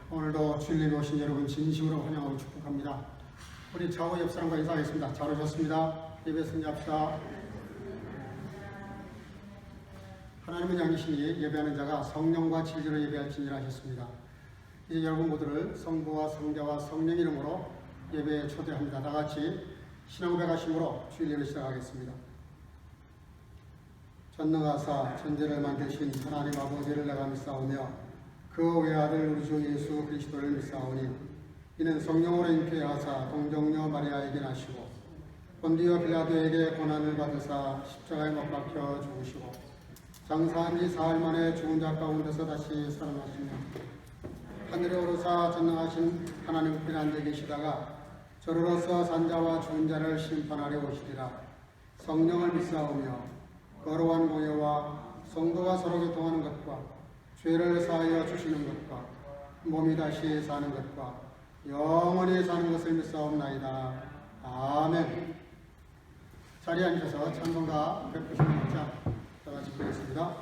오늘도 주님이 오신 여러분 진심으로 환영하고 축복합니다. 우리 좌우 옆 사람과 인사하겠습니다. 잘 오셨습니다. 예배 승리합시다. 하나님은 양이시니 예배하는 자가 성령과 진리로 예배할지니라 하셨습니다. 이제 여러분 모두를 성부와 성자와 성령 이름으로 예배에 초대합니다. 다 같이 신앙고백하심으로 주일 예배 시작하겠습니다. 전능하사 천지를 만드신 하나님 아버지를 내가 믿사오며 그 외아들 우리 주 예수 그리스도를 믿사오니 이는 성령으로 잉태하사 동정녀 마리아에게 나시고 본디오 빌라도에게 고난을 받으사 십자가에 못 박혀 죽으시고 장사한 지 사흘 만에 죽은 자 가운데서 다시 살아나시며 하늘에 오르사 전능하신 하나님 우편 앉아 계시다가 저로서 산자와 죽은 자를 심판하려 오시리라. 성령을 믿사오며 거룩한 공예와 성도가 서로 교통하는 것과 죄를 사하여 주시는 것과 몸이 다시 사는 것과 영원히 사는 것을 믿사옵나이다. 아멘. 자리에 앉으셔서 찬송가 196장 다 같이 부르겠습니다.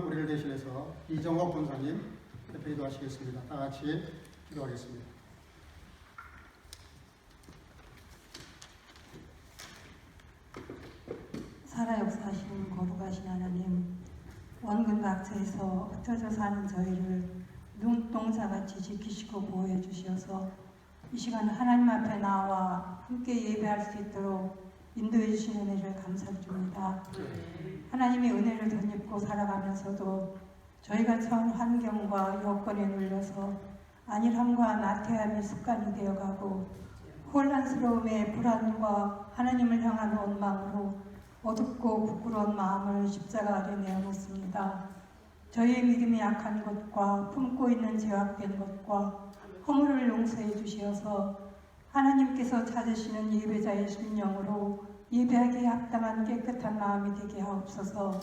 우리를 대신해서 이정옥 권사님 대표 기도하시겠습니다. 다 같이 기도하겠습니다. 살아 역사하시는 거룩하신 하나님, 원근 각처에서 흩어져 사는 저희를 눈동자같이 지키시고 보호해 주셔서 이 시간 하나님 앞에 나와 함께 예배할 수 있도록 인도해 주신 은혜를 감사드립니다. 하나님의 은혜를 덧입고 살아가면서도 저희가 처한 환경과 여건에 눌려서 안일함과 나태함이 습관이 되어가고 혼란스러움의 불안과 하나님을 향한 원망으로 어둡고 부끄러운 마음을 십자가 아래 내어놓습니다. 저희의 믿음이 약한 것과 품고 있는 죄악된 것과 허물을 용서해 주시어서 하나님께서 찾으시는 예배자의 심령으로 예배하기에 합당한 깨끗한 마음이 되게 하옵소서.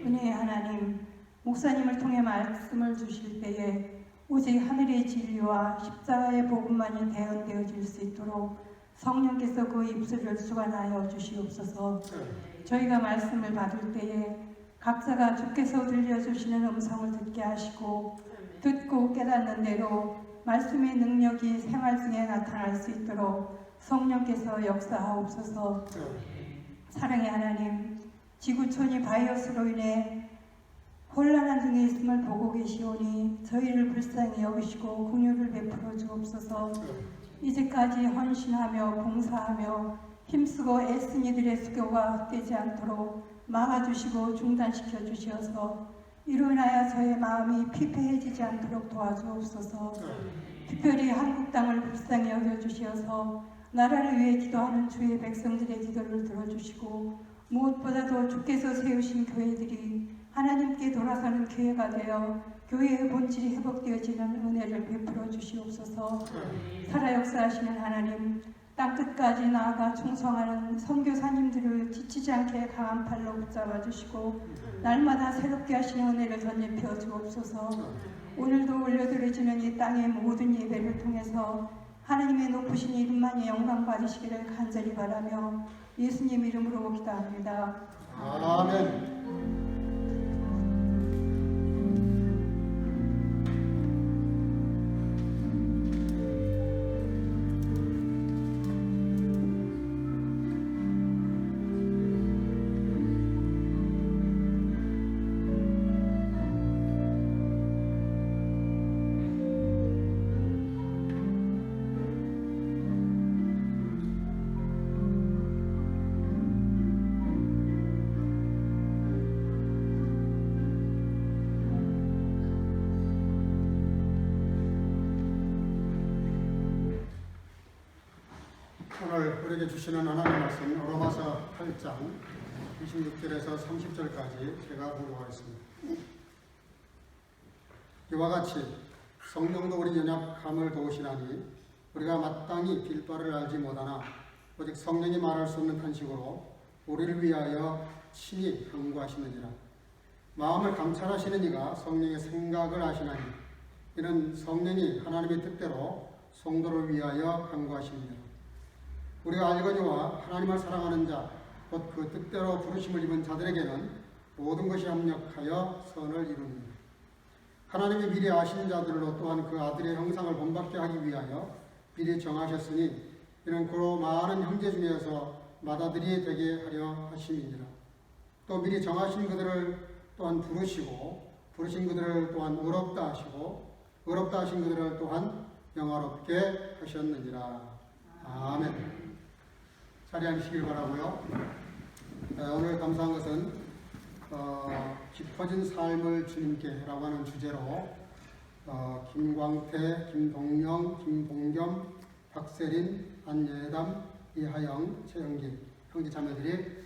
은혜의 하나님, 목사님을 통해 말씀을 주실 때에 오직 하늘의 진리와 십자가의 복음만이 대언되어질 수 있도록 성령께서 그 입술을 주관하여 주시옵소서. 저희가 말씀을 받을 때에 각자가 주께서 들려주시는 음성을 듣게 하시고 듣고 깨닫는 대로 말씀의 능력이 생활 중에 나타날 수 있도록 성령께서 역사하옵소서. 사랑의 하나님, 지구촌이 바이러스로 인해 혼란한 중에 있음을 보고 계시오니 저희를 불쌍히 여기시고 긍휼을 베풀어 주옵소서. 이제까지 헌신하며 봉사하며 힘쓰고 애쓴 이들의 수고가 헛되지 않도록 막아주시고 중단시켜 주시어서 이로 인하여 저의 마음이 피폐해지지 않도록 도와주옵소서. 특별히 한국 땅을 불쌍히 여겨주시어서 나라를 위해 기도하는 주의 백성들의 기도를 들어주시고 무엇보다도 주께서 세우신 교회들이 하나님께 돌아서는 교회가 되어 교회의 본질이 회복되어지는 은혜를 베풀어 주시옵소서. 살아 역사하시는 하나님, 땅끝까지 나아가 충성하는 선교사님들을 지치지 않게 강한 팔로 붙잡아 주시고 날마다 새롭게 하시는 은혜를 덧입혀 주옵소서. 오늘도 올려드려지는 이 땅의 모든 예배를 통해서 하나님의 높으신 이름만이 영광 받으시기를 간절히 바라며 예수님 이름으로 기도합니다. 아멘. 오늘 우리에게 주시는 하나님 말씀 로마서 8장 26절에서 30절까지 제가 공부하겠습니다. 이와 같이 성령도 우리 연약함을 도우시나니 우리가 마땅히 빌 바를 알지 못하나 오직 성령이 말할 수 없는 탄식으로 우리를 위하여 친히 간구하시느니라. 마음을 감찰하시는 이가 성령의 생각을 아시나니 이는 성령이 하나님의 뜻대로 성도를 위하여 간구하십니다. 우리가 알거니와 하나님을 사랑하는 자, 곧 그 뜻대로 부르심을 입은 자들에게는 모든 것이 합력하여 선을 이룹니다. 하나님이 미리 아신 자들로 또한 그 아들의 형상을 본받게 하기 위하여 미리 정하셨으니 이는 고로 많은 형제 중에서 맏아들이 되게 하려 하심이니라. 또 미리 정하신 그들을 또한 부르시고 부르신 그들을 또한 의롭다 하시고 의롭다 하신 그들을 또한 영화롭게 하셨느니라. 아멘. 자리에 앉으시길 바라고요. 오늘 감사한 것은 깊어진 삶을 주님께 라고 하는 주제로 김광태, 김동영, 김봉겸, 박세린, 안예담, 이하영, 최영기 형제 자매들이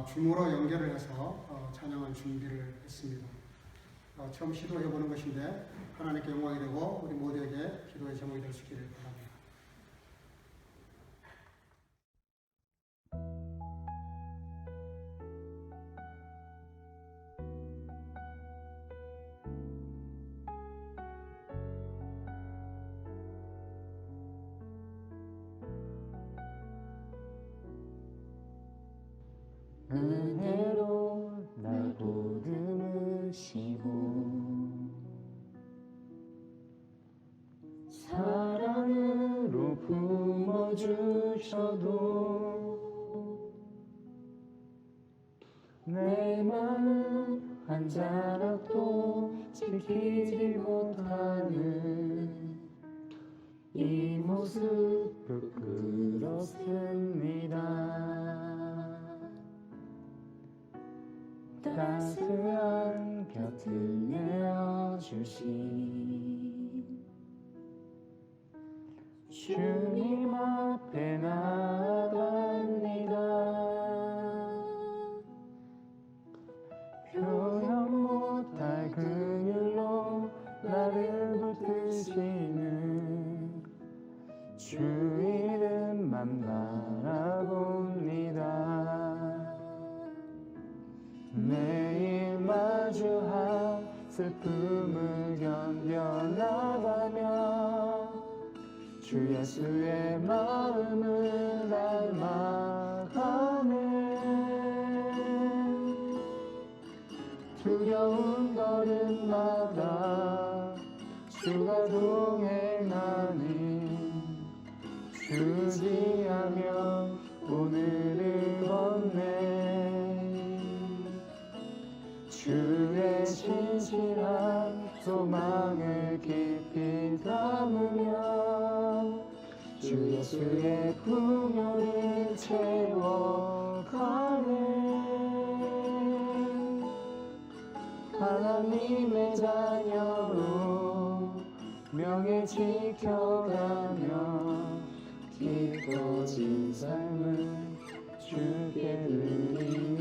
줌으로 연결을 해서 찬양을 준비를 했습니다. 처음 시도해보는 것인데 하나님께 영광이 되고 우리 모두에게 기도의 제목이 될 수 있기를 바랍니다. 은혜로 날 보듬으시고 사랑으로 품어주셔도 내 마음 한 자락도 지키지 못하는 이 모습 부끄럽습니다. 따스한 곁을 내어주신 주님 앞에 나아갑니다. 표현 못할 긍휼로 나를 붙드시는 주 이름만 바라봅니다. 매일 마주할 슬픔을 견뎌나가며 주 예수의 마음을 닮아가네. 두려운 걸음마다 주가 동행하니 주지하며 오늘을 걷네. 주의 신실한 소망을 깊이 담으며 주 예수의 풍요를 채워가네. 하나님의 자녀로 명예 지켜가며 깊어진 삶을 주께 드리네.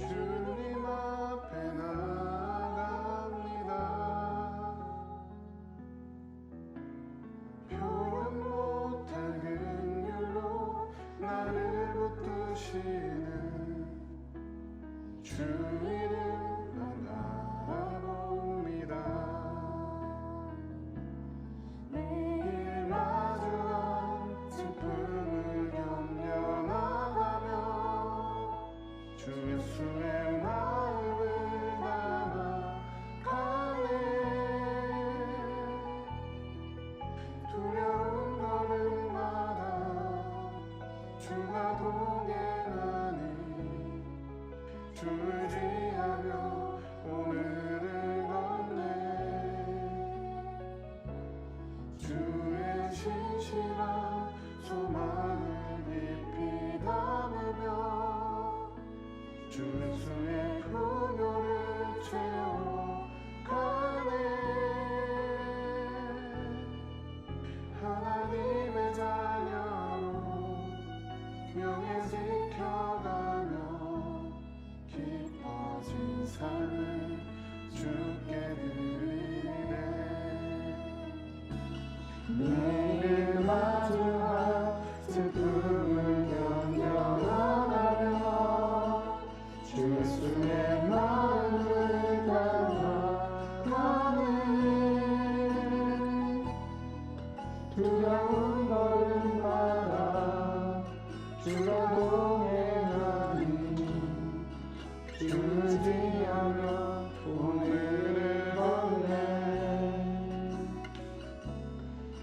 주님 앞에 나아갑니다. 표현 못할 긍휼로 나를 붙드시는 주 이름만 알아봅니다. 매일 마주한 슬픔을 견뎌나가며 주 예수의 마음을 담아가네. 두려운 걸음마다 주가 동행하니 주를 지하며 오늘을 걷네. 주의 신실한 소망을 깊이 담으며 주 예수의 풍요를 채워가네. 하나님의 자녀로 명예 지켜가며 기뻐진 삶을 주께 드리네. 매일 마주한 슬픔을 견뎌나가며 주 예수의 마음을 담아가네. 두려운 걸음마다 주가 동행하니 주를 지하며 오늘을 걷네.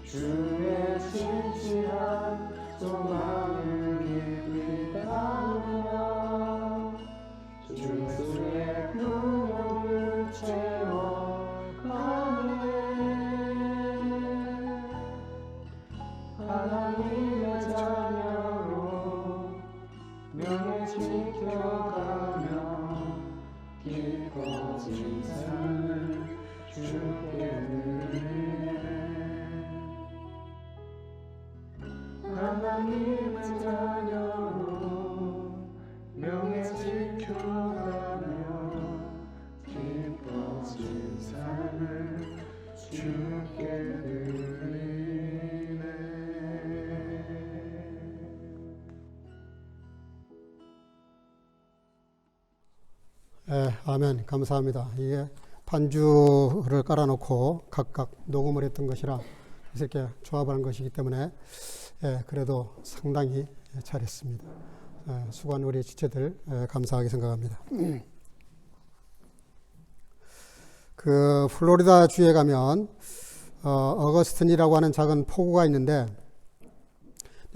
주의 신실한 소망을 깊이 담으며 주 예수의 풍요를 채워가네. 하나님의 자녀로 명예 지켜가며 기뻐진 삶을 주께 드리네. 하나님의 자녀로 명예 지켜가며 기뻐진 삶을 주께 드리네. 아멘. 감사합니다. 이게 반주를 깔아놓고 각각 녹음을 했던 것이라 이렇게 조합하는 것이기 때문에 그래도 상당히 잘했습니다. 수고한 우리 지체들 감사하게 생각합니다. 그 플로리다 주에 가면 어거스틴이라고 하는 작은 포구가 있는데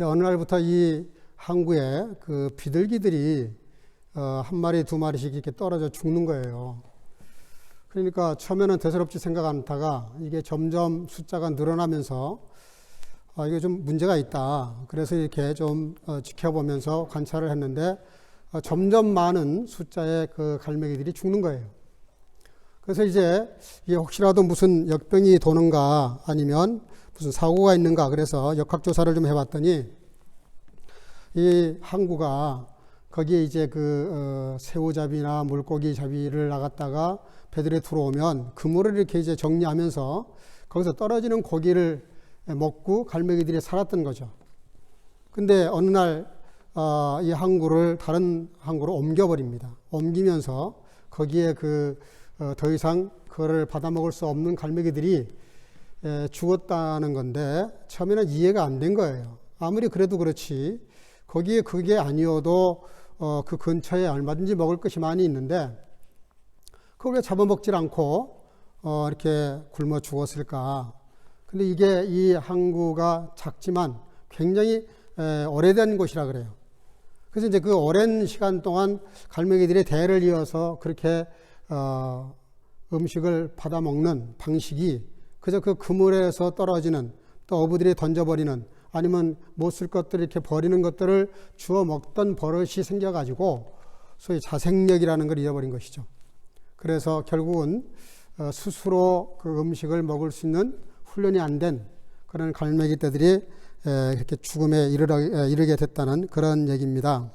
어느 날부터 이 항구에 그 비둘기들이 한 마리 두 마리씩 이렇게 떨어져 죽는 거예요. 그러니까 처음에는 대수롭지 생각 안 하다가 이게 점점 숫자가 늘어나면서 이게 좀 문제가 있다. 그래서 이렇게 좀 지켜보면서 관찰을 했는데 점점 많은 숫자의 그 갈매기들이 죽는 거예요. 그래서 이제 이게 혹시라도 무슨 역병이 도는가 아니면 무슨 사고가 있는가 그래서 역학조사를 좀 해봤더니 이 항구가 거기에 이제 그 새우잡이나 물고기 잡이를 나갔다가 배들에 들어오면 그물을 이렇게 이제 정리하면서 거기서 떨어지는 고기를 먹고 갈매기들이 살았던 거죠. 근데 어느 날 이 항구를 다른 항구로 옮겨버립니다. 옮기면서 거기에 더 이상 그거를 받아먹을 수 없는 갈매기들이 죽었다는 건데 처음에는 이해가 안 된 거예요. 아무리 그래도 그렇지 거기에 그게 아니어도 그 근처에 얼마든지 먹을 것이 많이 있는데 그걸 왜 잡아먹질 않고 이렇게 굶어 죽었을까? 근데 이게 이 항구가 작지만 굉장히 오래된 곳이라 그래요. 그래서 이제 그 오랜 시간 동안 갈매기들의 대를 이어서 그렇게 음식을 받아 먹는 방식이 그저 그 그물에서 떨어지는 또 어부들이 던져버리는 아니면 못 쓸 것들을 이렇게 버리는 것들을 주워 먹던 버릇이 생겨가지고 소위 자생력이라는 걸 잃어버린 것이죠. 그래서 결국은 스스로 그 음식을 먹을 수 있는 훈련이 안 된 그런 갈매기 떼들이 이렇게 죽음에 이르게 됐다는 그런 얘기입니다.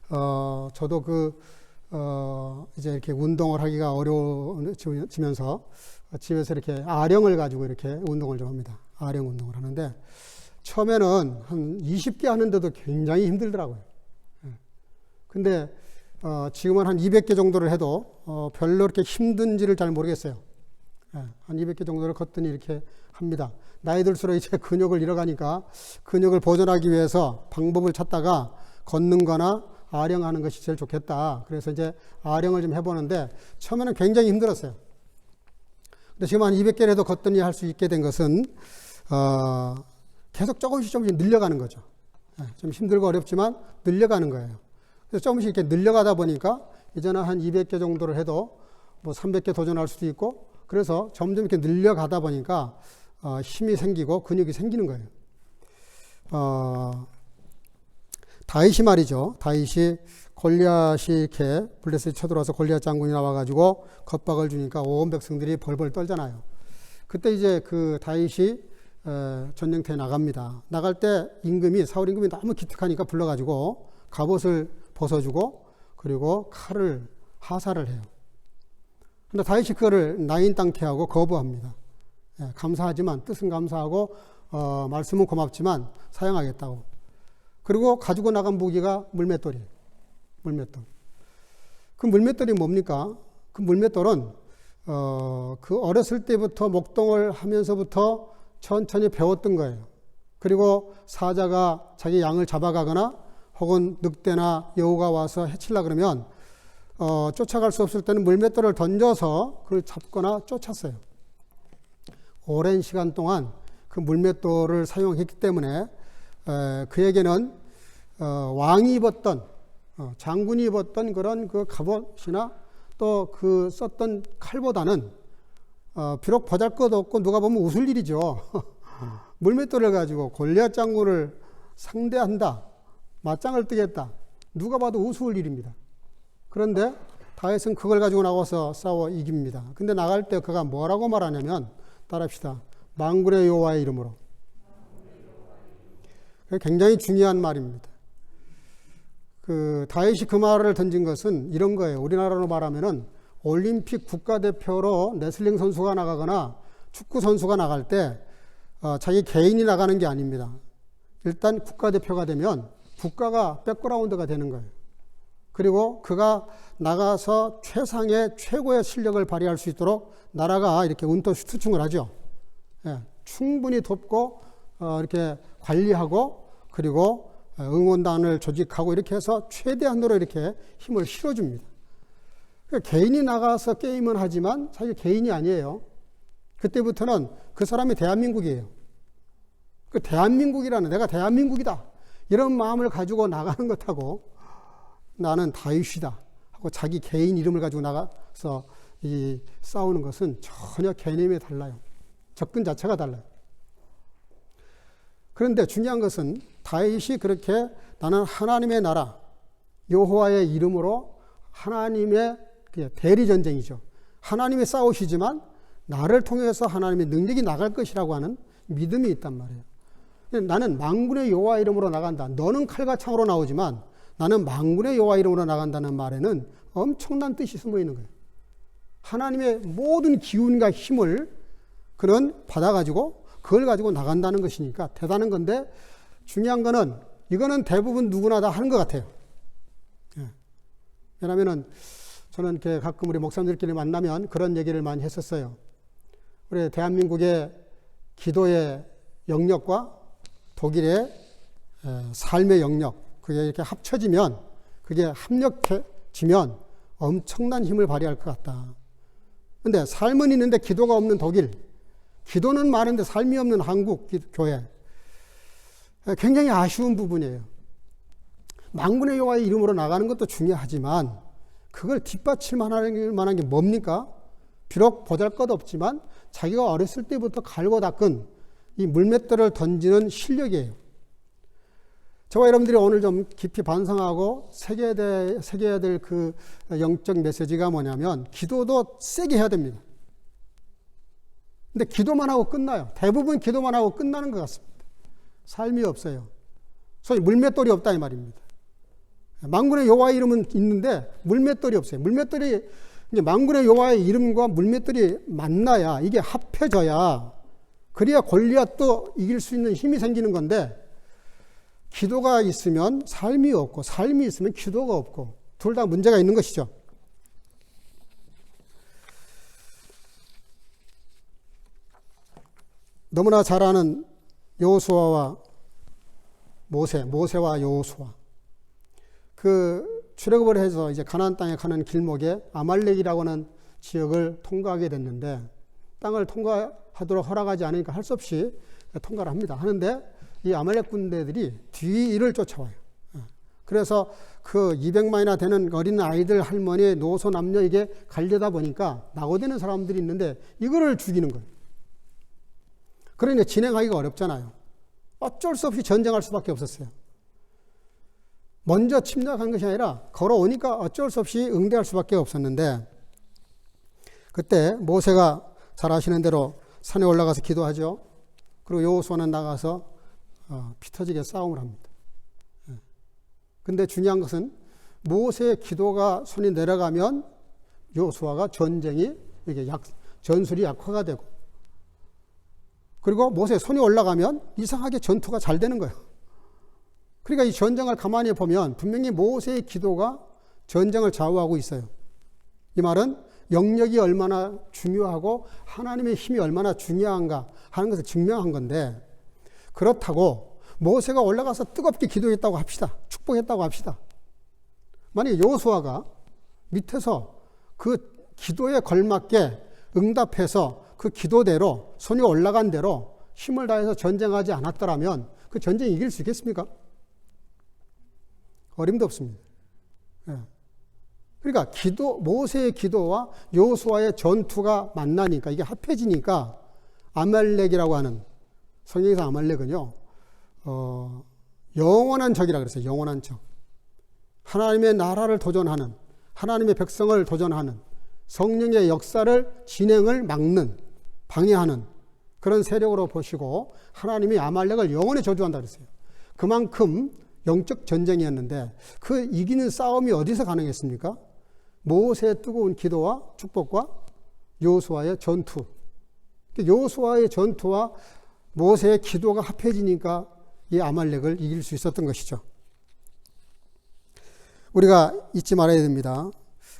저도 이제 이렇게 운동을 하기가 어려워지면서 집에서 이렇게 아령을 가지고 이렇게 운동을 좀 합니다. 아령 운동을 하는데 처음에는 한 20개 하는데도 굉장히 힘들더라고요. 근데 지금은 한 200개 정도를 해도 별로 이렇게 힘든지를 잘 모르겠어요. 한 200개 정도를 걷더니 이렇게 합니다. 나이 들수록 이제 근육을 잃어가니까 근육을 보존하기 위해서 방법을 찾다가 걷는 거나 아령하는 것이 제일 좋겠다. 그래서 이제 아령을 좀 해보는데 처음에는 굉장히 힘들었어요. 근데 지금 한 200개를 해도 걷더니 할 수 있게 된 것은 계속 조금씩 늘려가는 거죠. 좀 힘들고 어렵지만 늘려가는 거예요. 그래서 조금씩 이렇게 늘려가다 보니까 이제는 한 200개 정도를 해도 뭐 300개 도전할 수도 있고 그래서 점점 이렇게 늘려가다 보니까 힘이 생기고 근육이 생기는 거예요. 다윗이 말이죠. 다윗이 골리앗이 이렇게 블레셋에 쳐들어와서 골리앗 장군이 나와가지고 겁박을 주니까 온 백성들이 벌벌 떨잖아요. 그때 이제 그 다윗이 전쟁터에 나갑니다. 나갈 때 사울 임금이 너무 기특하니까 불러가지고 갑옷을 벗어주고 그리고 칼을 하사를 해요. 근데 다윗이 그거를 나인땅케 하고 거부합니다. 감사하지만 뜻은 감사하고 말씀은 고맙지만 사용하겠다고. 그리고 가지고 나간 무기가 물맷돌이에요. 물맷돌. 그 물맷돌이 뭡니까? 그 물맷돌은 그 어렸을 때부터 목동을 하면서부터 천천히 배웠던 거예요. 그리고 사자가 자기 양을 잡아가거나 혹은 늑대나 여우가 와서 해치려 그러면 쫓아갈 수 없을 때는 물맷돌을 던져서 그걸 잡거나 쫓았어요. 오랜 시간 동안 그 물맷돌을 사용했기 때문에 그에게는 왕이 입었던 장군이 입었던 그런 그 갑옷이나 또 그 썼던 칼보다는 비록 보잘것없고 누가 보면 웃을 일이죠. 물맷돌을 가지고 골리앗 장군을 상대한다. 맞짱을 뜨겠다. 누가 봐도 우스울 일입니다. 그런데 다윗은 그걸 가지고 나와서 싸워 이깁니다. 근데 나갈 때 그가 뭐라고 말하냐면 따라합시다. 만군의 여호와의 이름으로. 굉장히 중요한 말입니다. 다윗이 그 말을 던진 것은 이런 거예요. 우리나라로 말하면은 올림픽 국가대표로 레슬링 선수가 나가거나 축구 선수가 나갈 때 자기 개인이 나가는 게 아닙니다. 일단 국가대표가 되면 국가가 백그라운드가 되는 거예요. 그리고 그가 나가서 최고의 실력을 발휘할 수 있도록 나라가 이렇게 운토슈투충을 하죠. 충분히 돕고 이렇게 관리하고 그리고 응원단을 조직하고 이렇게 해서 최대한으로 이렇게 힘을 실어줍니다. 개인이 나가서 게임은 하지만 사실 개인이 아니에요. 그때부터는 그 사람이 대한민국이에요. 그 대한민국이라는 내가 대한민국이다 이런 마음을 가지고 나가는 것하고 나는 다윗이다 하고 자기 개인 이름을 가지고 나가서 싸우는 것은 전혀 개념이 달라요. 접근 자체가 달라요. 그런데 중요한 것은 다윗이 그렇게 나는 하나님의 나라 여호와의 이름으로 하나님의 대리전쟁이죠. 하나님이 싸우시지만 나를 통해서 하나님의 능력이 나갈 것이라고 하는 믿음이 있단 말이에요. 나는 만군의 여호와 이름으로 나간다. 너는 칼과 창으로 나오지만 나는 만군의 여호와 이름으로 나간다는 말에는 엄청난 뜻이 숨어 있는 거예요. 하나님의 모든 기운과 힘을 그는 받아가지고 그걸 가지고 나간다는 것이니까 대단한 건데 중요한 거는 이거는 대부분 누구나 다 하는 것 같아요. 왜냐하면 저는 이렇게 가끔 우리 목사님들끼리 만나면 그런 얘기를 많이 했었어요. 우리 대한민국의 기도의 영역과 독일의 삶의 영역, 그게 이렇게 합쳐지면, 그게 합력해지면 엄청난 힘을 발휘할 것 같다. 근데 삶은 있는데 기도가 없는 독일, 기도는 많은데 삶이 없는 한국 교회, 굉장히 아쉬운 부분이에요. 만군의 여호와의 이름으로 나가는 것도 중요하지만 그걸 뒷받칠 만한 게 뭡니까? 비록 보잘것없지만 자기가 어렸을 때부터 갈고 닦은 이 물맷돌을 던지는 실력이에요. 저와 여러분들이 오늘 좀 깊이 반성하고 새겨야 될 그 영적 메시지가 뭐냐면 기도도 세게 해야 됩니다. 근데 기도만 하고 끝나요. 대부분 기도만 하고 끝나는 것 같습니다. 삶이 없어요. 소위 물맷돌이 없다 이 말입니다. 만군의 여호와의 이름은 있는데 물맷돌이 없어요. 물맷돌이 이제 만군의 여호와의 이름과 물맷돌이 만나야, 이게 합해져야, 그래야 골리앗도 이길 수 있는 힘이 생기는 건데, 기도가 있으면 삶이 없고 삶이 있으면 기도가 없고 둘 다 문제가 있는 것이죠. 너무나 잘 아는 여호수아와 모세와 여호수아, 그 출애굽을 해서 이제 가나안 땅에 가는 길목에 아말렉이라고 하는 지역을 통과하게 됐는데, 땅을 통과하도록 허락하지 않으니까 할 수 없이 통과를 합니다. 하는데 이 아말렉 군대들이 뒤를 쫓아와요. 그래서 그 200만이나 되는 어린 아이들, 할머니, 노소, 남녀, 이게 갈려다 보니까 낙오되는 사람들이 있는데 이거를 죽이는 거예요. 그러니 진행하기가 어렵잖아요. 어쩔 수 없이 전쟁할 수밖에 없었어요. 먼저 침략한 것이 아니라 걸어오니까 어쩔 수 없이 응대할 수밖에 없었는데, 그때 모세가 잘 아시는 대로 산에 올라가서 기도하죠. 그리고 여호수아는 나가서 피 터지게 싸움을 합니다. 근데 중요한 것은 모세의 기도가 손이 내려가면 여호수아가 전쟁이 이게 전술이 약화가 되고, 그리고 모세의 손이 올라가면 이상하게 전투가 잘 되는 거예요. 그러니까 이 전쟁을 가만히 보면 분명히 모세의 기도가 전쟁을 좌우하고 있어요. 이 말은 영역이 얼마나 중요하고 하나님의 힘이 얼마나 중요한가 하는 것을 증명한 건데, 그렇다고 모세가 올라가서 뜨겁게 기도했다고 합시다. 축복했다고 합시다. 만약에 여호수아가 밑에서 그 기도에 걸맞게 응답해서 그 기도대로, 손이 올라간 대로 힘을 다해서 전쟁하지 않았더라면 그 전쟁 이길 수 있겠습니까? 어림도 없습니다. 그러니까 모세의 기도와 여호수아의 전투가 만나니까, 이게 합해지니까 아말렉이라고 하는, 성경에서 아말렉은요, 영원한 적이라 그랬어요. 영원한 적. 하나님의 나라를 도전하는, 하나님의 백성을 도전하는, 성령의 역사를, 진행을 막는, 방해하는 그런 세력으로 보시고 하나님이 아말렉을 영원히 저주한다 그랬어요. 그만큼 영적 전쟁이었는데 그 이기는 싸움이 어디서 가능했습니까? 모세의 뜨거운 기도와 축복과 여호수아의 전투. 여호수아의 전투와 모세의 기도가 합해지니까 이 아말렉을 이길 수 있었던 것이죠. 우리가 잊지 말아야 됩니다.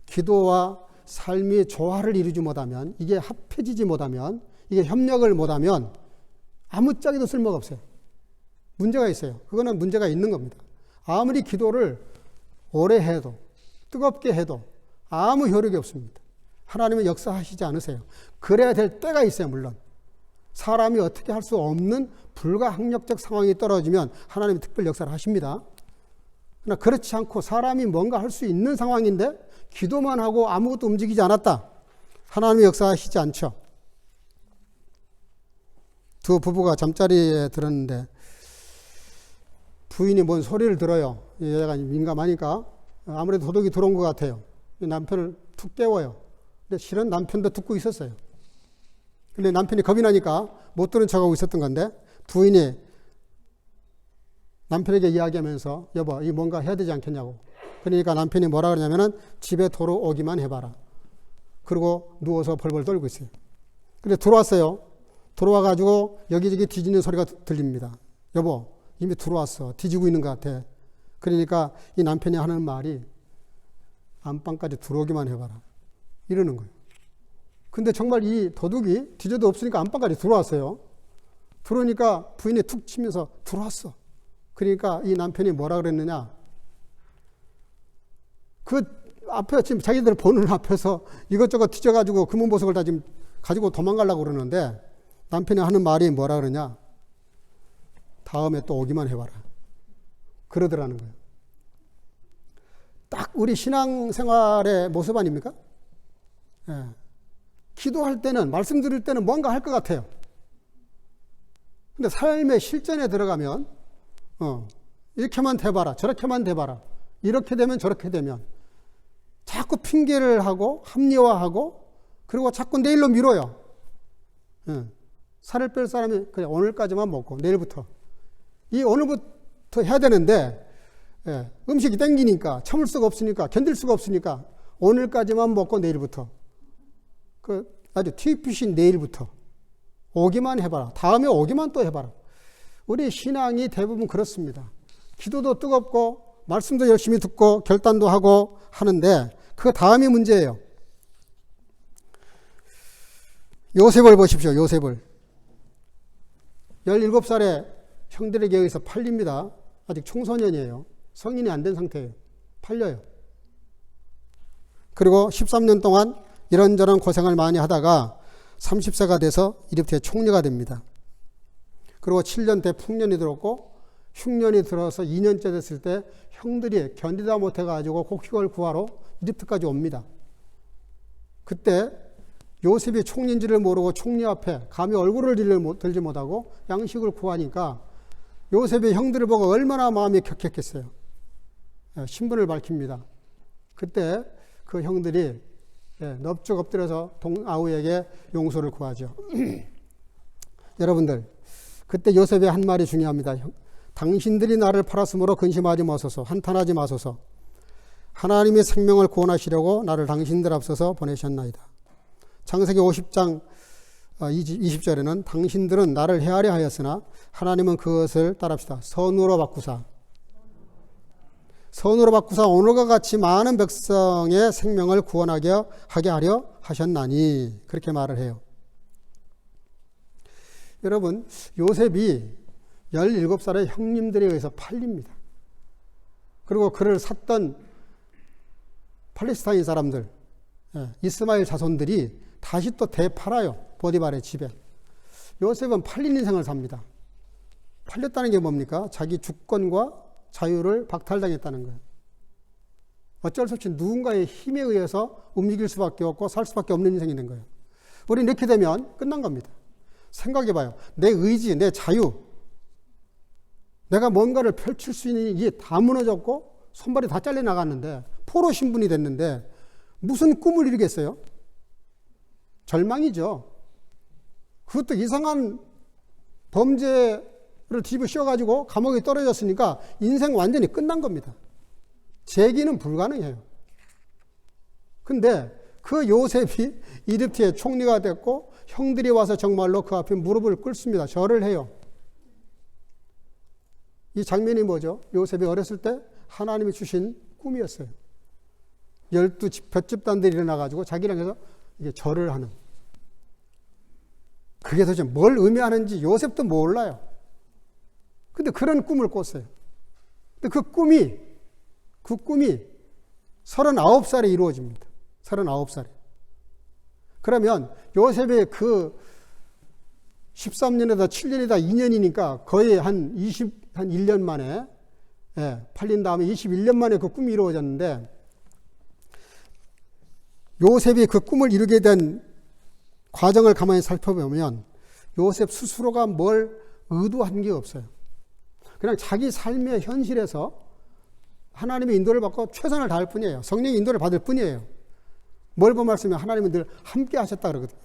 기도와 삶이 조화를 이루지 못하면, 이게 합해지지 못하면, 이게 협력을 못하면 아무짝에도 쓸모가 없어요. 문제가 있어요. 그거는 문제가 있는 겁니다. 아무리 기도를 오래 해도, 뜨겁게 해도 아무 효력이 없습니다. 하나님은 역사하시지 않으세요. 그래야 될 때가 있어요. 물론 사람이 어떻게 할 수 없는 불가항력적 상황이 떨어지면 하나님이 특별 역사를 하십니다. 그러나 그렇지 않고 사람이 뭔가 할 수 있는 상황인데 기도만 하고 아무것도 움직이지 않았다, 하나님이 역사하시지 않죠. 두 부부가 잠자리에 들었는데 부인이 뭔 소리를 들어요. 이 여자가 민감하니까 아무래도 도둑이 들어온 것 같아요. 남편을 툭 깨워요. 근데 실은 남편도 듣고 있었어요. 근데 남편이 겁이 나니까 못 들은 척하고 있었던 건데, 부인이 남편에게 이야기하면서 여보, 이 뭔가 해야 되지 않겠냐고. 그러니까 남편이 뭐라 그러냐면은 집에 돌아오기만 해봐라. 그리고 누워서 벌벌 떨고 있어요. 근데 들어왔어요. 들어와가지고 여기저기 뒤지는 소리가 들립니다. 여보, 이미 들어왔어. 뒤지고 있는 것 같아. 그러니까 이 남편이 하는 말이 안방까지 들어오기만 해봐라, 이러는 거예요. 근데 정말 이 도둑이 뒤져도 없으니까 안방까지 들어왔어요. 들어오니까 부인이 툭 치면서 들어왔어. 그러니까 이 남편이 뭐라 그랬느냐, 그 앞에 지금 자기들 보는 앞에서 이것저것 뒤져가지고 금은보석을 다 지금 가지고 도망가려고 그러는데 남편이 하는 말이 뭐라 그러냐, 다음에 또 오기만 해봐라, 그러더라는 거예요. 딱 우리 신앙생활의 모습 아닙니까? 예. 기도할 때는, 말씀 드릴 때는 뭔가 할 것 같아요. 근데 삶의 실전에 들어가면 이렇게만 돼봐라, 저렇게만 돼봐라, 이렇게 되면 저렇게 되면 자꾸 핑계를 하고 합리화하고, 그리고 자꾸 내일로 미뤄요. 살을 뺄 사람이 그냥 오늘까지만 먹고 내일부터, 이 오늘부터 해야 되는데 예, 음식이 땡기니까 참을 수가 없으니까 견딜 수가 없으니까 오늘까지만 먹고 내일부터 아주 튀빛인 내일부터 오기만 해봐라. 다음에 오기만 또 해봐라. 우리 신앙이 대부분 그렇습니다. 기도도 뜨겁고 말씀도 열심히 듣고 결단도 하고 하는데 그 다음이 문제예요. 요셉을 보십시오. 요셉을 17살에 형들에게 의해서 팔립니다. 아직 청소년이에요. 성인이 안 된 상태예요. 팔려요. 그리고 13년 동안 이런저런 고생을 많이 하다가 30세가 돼서 이집트의 총리가 됩니다. 그리고 7년 대풍년이 들었고 흉년이 들어서 2년째 됐을 때 형들이 견디다 못해가지고 곡식을 구하러 이집트까지 옵니다. 그때 요셉이 총리인지를 모르고 총리 앞에 감히 얼굴을 들지 못하고 양식을 구하니까 요셉의 형들을 보고 얼마나 마음이 격했겠어요. 신분을 밝힙니다. 그때 그 형들이 넙죽 엎드려서 동아우에게 용서를 구하죠. 여러분들, 그때 요셉의 한 말이 중요합니다. 당신들이 나를 팔았으므로 근심하지 마소서, 한탄하지 마소서. 하나님의 생명을 구원하시려고 나를 당신들 앞서서 보내셨나이다. 창세기 50장 20절에는 당신들은 나를 헤아려 하였으나 하나님은 그것을 따릅시다. 선으로 바꾸사 오늘과 같이 많은 백성의 생명을 구원하게 하게 하려 하셨나니 그렇게 말을 해요. 여러분, 요셉이 17살의 형님들에 의해서 팔립니다. 그리고 그를 샀던 팔레스타인 사람들, 이스마엘 자손들이 다시 또 되팔아요. 보디발의 집에. 요셉은 팔린 인생을 삽니다. 팔렸다는 게 뭡니까? 자기 주권과 자유를 박탈당했다는 거예요. 어쩔 수 없이 누군가의 힘에 의해서 움직일 수밖에 없고 살 수밖에 없는 인생이 된 거예요. 우리는 이렇게 되면 끝난 겁니다. 생각해봐요. 내 의지, 내 자유, 내가 뭔가를 펼칠 수 있는 이게 다 무너졌고 손발이 다 잘려나갔는데 포로 신분이 됐는데 무슨 꿈을 이루겠어요? 절망이죠. 그것도 이상한 범죄를 뒤집어씌워가지고 감옥에 떨어졌으니까 인생 완전히 끝난 겁니다. 재기는 불가능해요. 근데 그 요셉이 이집트의 총리가 됐고 형들이 와서 정말로 그 앞에 무릎을 꿇습니다. 절을 해요. 이 장면이 뭐죠? 요셉이 어렸을 때 하나님이 주신 꿈이었어요. 12 볏집단들이 일어나가지고 자기랑 해서 이게 절을 하는. 그게 도대체 뭘 의미하는지 요셉도 몰라요. 근데 그런 꿈을 꿨어요. 근데 그 꿈이 39살에 이루어집니다. 39살에. 그러면 요셉의 그 13년에다 7년이다 2년이니까 거의 한 1년 만에, 팔린 다음에 21년 만에 그 꿈이 이루어졌는데, 요셉이 그 꿈을 이루게 된 과정을 가만히 살펴보면 요셉 스스로가 뭘 의도한 게 없어요. 그냥 자기 삶의 현실에서 하나님의 인도를 받고 최선을 다할 뿐이에요. 성령의 인도를 받을 뿐이에요. 뭘 보면 말씀하면 하나님은 늘 함께 하셨다 그러거든요.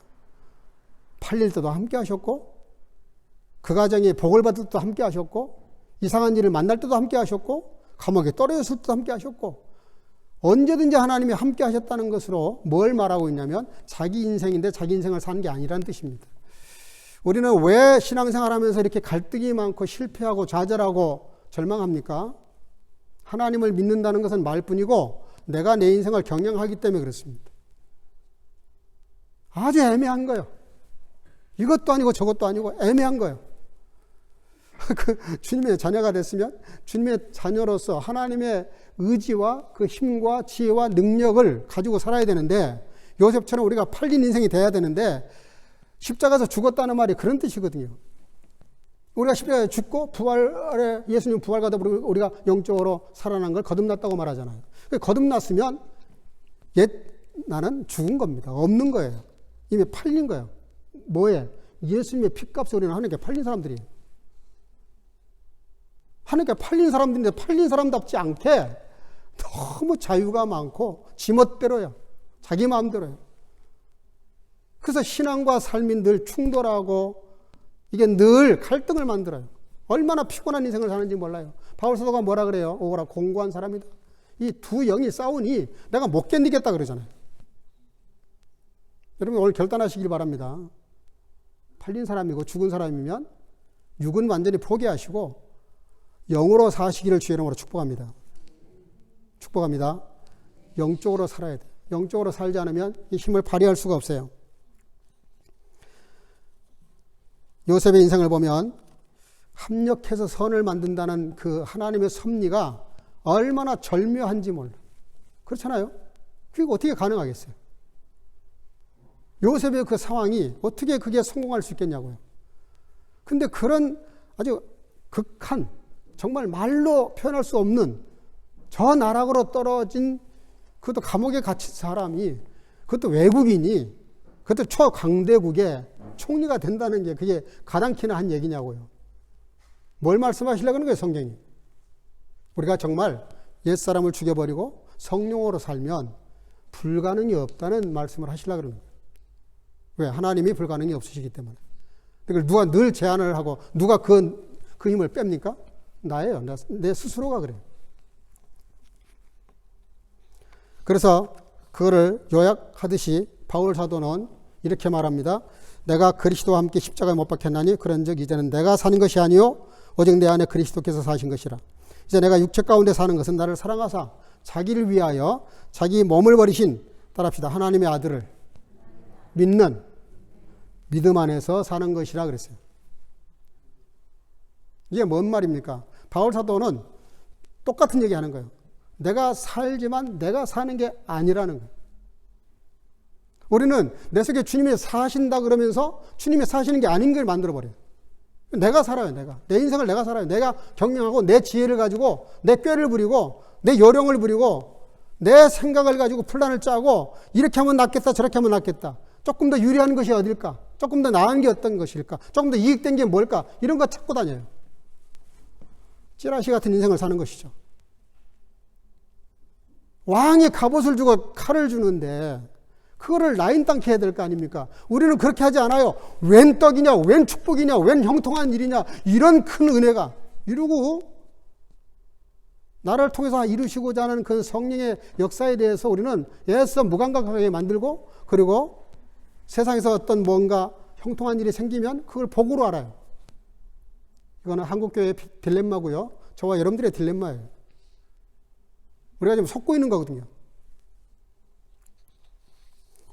팔릴 때도 함께 하셨고, 그 가정에 복을 받을 때도 함께 하셨고, 이상한 일을 만날 때도 함께 하셨고, 감옥에 떨어졌을 때도 함께 하셨고, 언제든지 하나님이 함께 하셨다는 것으로 뭘 말하고 있냐면 자기 인생인데 자기 인생을 사는 게 아니라는 뜻입니다. 우리는 왜 신앙생활 하면서 이렇게 갈등이 많고 실패하고 좌절하고 절망합니까? 하나님을 믿는다는 것은 말뿐이고 내가 내 인생을 경영하기 때문에 그렇습니다. 아주 애매한 거예요. 이것도 아니고 저것도 아니고 애매한 거예요. 주님의 자녀가 됐으면 주님의 자녀로서 하나님의 의지와 그 힘과 지혜와 능력을 가지고 살아야 되는데, 요셉처럼 우리가 팔린 인생이 돼야 되는데, 십자가에서 죽었다는 말이 그런 뜻이거든요. 우리가 십자가에 죽고 부활에, 예수님 부활과다 우리가 영적으로 살아난 걸 거듭났다고 말하잖아요. 거듭났으면 나는 죽은 겁니다. 없는 거예요. 이미 팔린 거예요. 뭐에? 예수님의 피값에 우리는 하나님께 팔린 사람들이에요. 하나님께 팔린 사람들인데 팔린 사람답지 않게 너무 자유가 많고 지멋대로요. 자기 마음대로요. 그래서 신앙과 삶이 늘 충돌하고 이게 늘 갈등을 만들어요. 얼마나 피곤한 인생을 사는지 몰라요. 바울 사도가 뭐라 그래요? 오거라 공고한 사람이다. 이 두 영이 싸우니 내가 못 견디겠다 그러잖아요. 여러분 오늘 결단하시길 바랍니다. 팔린 사람이고 죽은 사람이면 육은 완전히 포기하시고 영으로 사시기를 주의 이름으로 축복합니다. 축복합니다. 영적으로 살아야 돼요. 영적으로 살지 않으면 이 힘을 발휘할 수가 없어요. 요셉의 인생을 보면 합력해서 선을 만든다는 그 하나님의 섭리가 얼마나 절묘한지 몰라요. 그렇잖아요? 그게 어떻게 가능하겠어요? 요셉의 그 상황이 어떻게 그게 성공할 수 있겠냐고요. 근데 그런 아주 극한, 정말 말로 표현할 수 없는 저 나락으로 떨어진 그것도 감옥에 갇힌 사람이, 그것도 외국인이, 그것도 초강대국의 총리가 된다는 게 그게 가당키나 한 얘기냐고요. 뭘 말씀하시려고 하는 거예요, 성경이? 우리가 정말 옛사람을 죽여버리고 성령으로 살면 불가능이 없다는 말씀을 하시려고 그러는 거예요. 왜? 하나님이 불가능이 없으시기 때문에. 그걸 누가 늘 제안을 하고 누가 그 힘을 뺍니까? 나예요. 내 스스로가 그래요. 그래서 그거를 요약하듯이 바울 사도는 이렇게 말합니다. 내가 그리스도와 함께 십자가에 못 박혔나니 그런즉 이제는 내가 사는 것이 아니요 오직 내 안에 그리스도께서 사신 것이라. 이제 내가 육체 가운데 사는 것은 나를 사랑하사 자기를 위하여 자기 몸을 버리신, 따라합시다, 하나님의 아들을 믿는 믿음 안에서 사는 것이라 그랬어요. 이게 뭔 말입니까? 바울 사도는 똑같은 얘기 하는 거예요. 내가 살지만 내가 사는 게 아니라는 거예요. 우리는 내 속에 주님이 사신다 그러면서 주님이 사시는 게 아닌 걸 만들어버려요. 내가 살아요, 내가. 내 인생을 내가 살아요. 내가 경영하고 내 지혜를 가지고 내 꾀를 부리고 내 요령을 부리고 내 생각을 가지고 플랜을 짜고 이렇게 하면 낫겠다, 저렇게 하면 낫겠다. 조금 더 유리한 것이 어딜까? 조금 더 나은 게 어떤 것일까? 조금 더 이익된 게 뭘까? 이런 거 찾고 다녀요. 찌라시 같은 인생을 사는 것이죠. 왕이 갑옷을 주고 칼을 주는데 그거를 라인 땅게 해야 될 거 아닙니까? 우리는 그렇게 하지 않아요. 웬 떡이냐, 웬 축복이냐, 웬 형통한 일이냐, 이런 큰 은혜가 이루고 나를 통해서 이루시고자 하는 그 성령의 역사에 대해서 우리는 애써 무감각하게 만들고, 그리고 세상에서 어떤 뭔가 형통한 일이 생기면 그걸 복으로 알아요. 이거는 한국교회의 딜레마고요. 저와 여러분들의 딜레마예요. 우리가 지금 속고 있는 거거든요.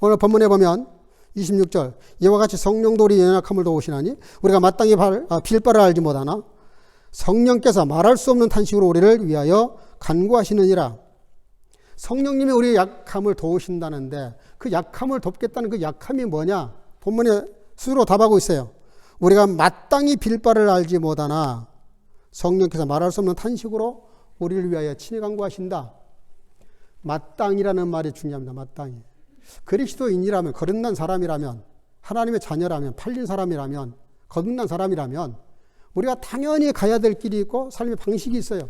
오늘 본문에 보면 26절, 이와 같이 성령도 우리 연약함을 도우시나니 우리가 마땅히 빌 바를 알지 못하나 성령께서 말할 수 없는 탄식으로 우리를 위하여 간구하시느니라. 성령님이 우리의 약함을 도우신다는데 그 약함을 돕겠다는 그 약함이 뭐냐? 본문에 스스로 답하고 있어요. 우리가 마땅히 빌 바를 알지 못하나 성령께서 말할 수 없는 탄식으로 우리를 위하여 친히 간구하신다. 마땅이라는 말이 중요합니다. 마땅히. 그리스도인이라면, 거듭난 사람이라면, 하나님의 자녀라면, 팔린 사람이라면, 거듭난 사람이라면 우리가 당연히 가야 될 길이 있고 삶의 방식이 있어요.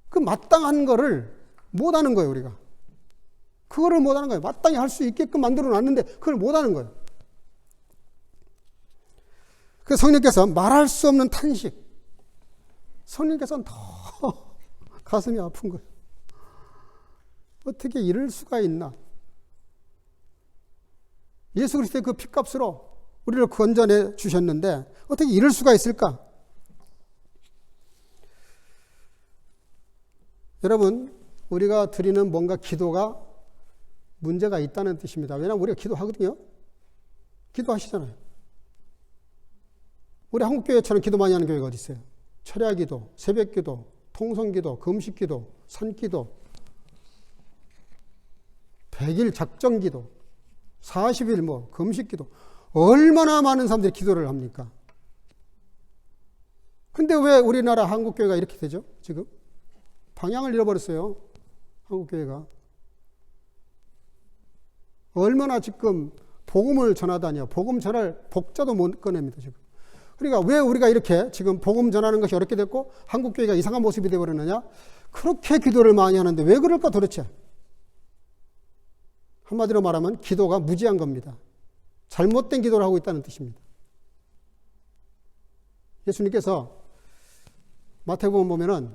그 마땅한 거를 못하는 거예요, 우리가. 그거를 못하는 거예요. 마땅히 할 수 있게끔 만들어 놨는데 그걸 못하는 거예요. 그 성령께서 말할 수 없는 탄식. 성령께서는 더 가슴이 아픈 거예요. 어떻게 이럴 수가 있나? 예수 그리스도의 그 핏값으로 우리를 건져내 주셨는데 어떻게 이럴 수가 있을까? 여러분, 우리가 드리는 뭔가 기도가 문제가 있다는 뜻입니다. 왜냐하면 우리가 기도하거든요. 기도하시잖아요. 우리 한국교회처럼 기도 많이 하는 교회가 어디 있어요? 철야기도, 새벽기도, 통성기도, 금식기도, 산기도, 100일 작정기도, 40일 금식기도, 얼마나 많은 사람들이 기도를 합니까? 근데 왜 우리나라 한국교회가 이렇게 되죠? 지금 방향을 잃어버렸어요. 한국교회가 얼마나 지금 복음을 전하다니요. 복음 전할 복자도 못 꺼냅니다. 지금. 그러니까 왜 우리가 이렇게 지금 복음 전하는 것이 어렵게 됐고 한국교회가 이상한 모습이 되어버렸느냐? 그렇게 기도를 많이 하는데 왜 그럴까 도대체? 한마디로 말하면 기도가 무지한 겁니다. 잘못된 기도를 하고 있다는 뜻입니다. 예수님께서 마태복음 보면은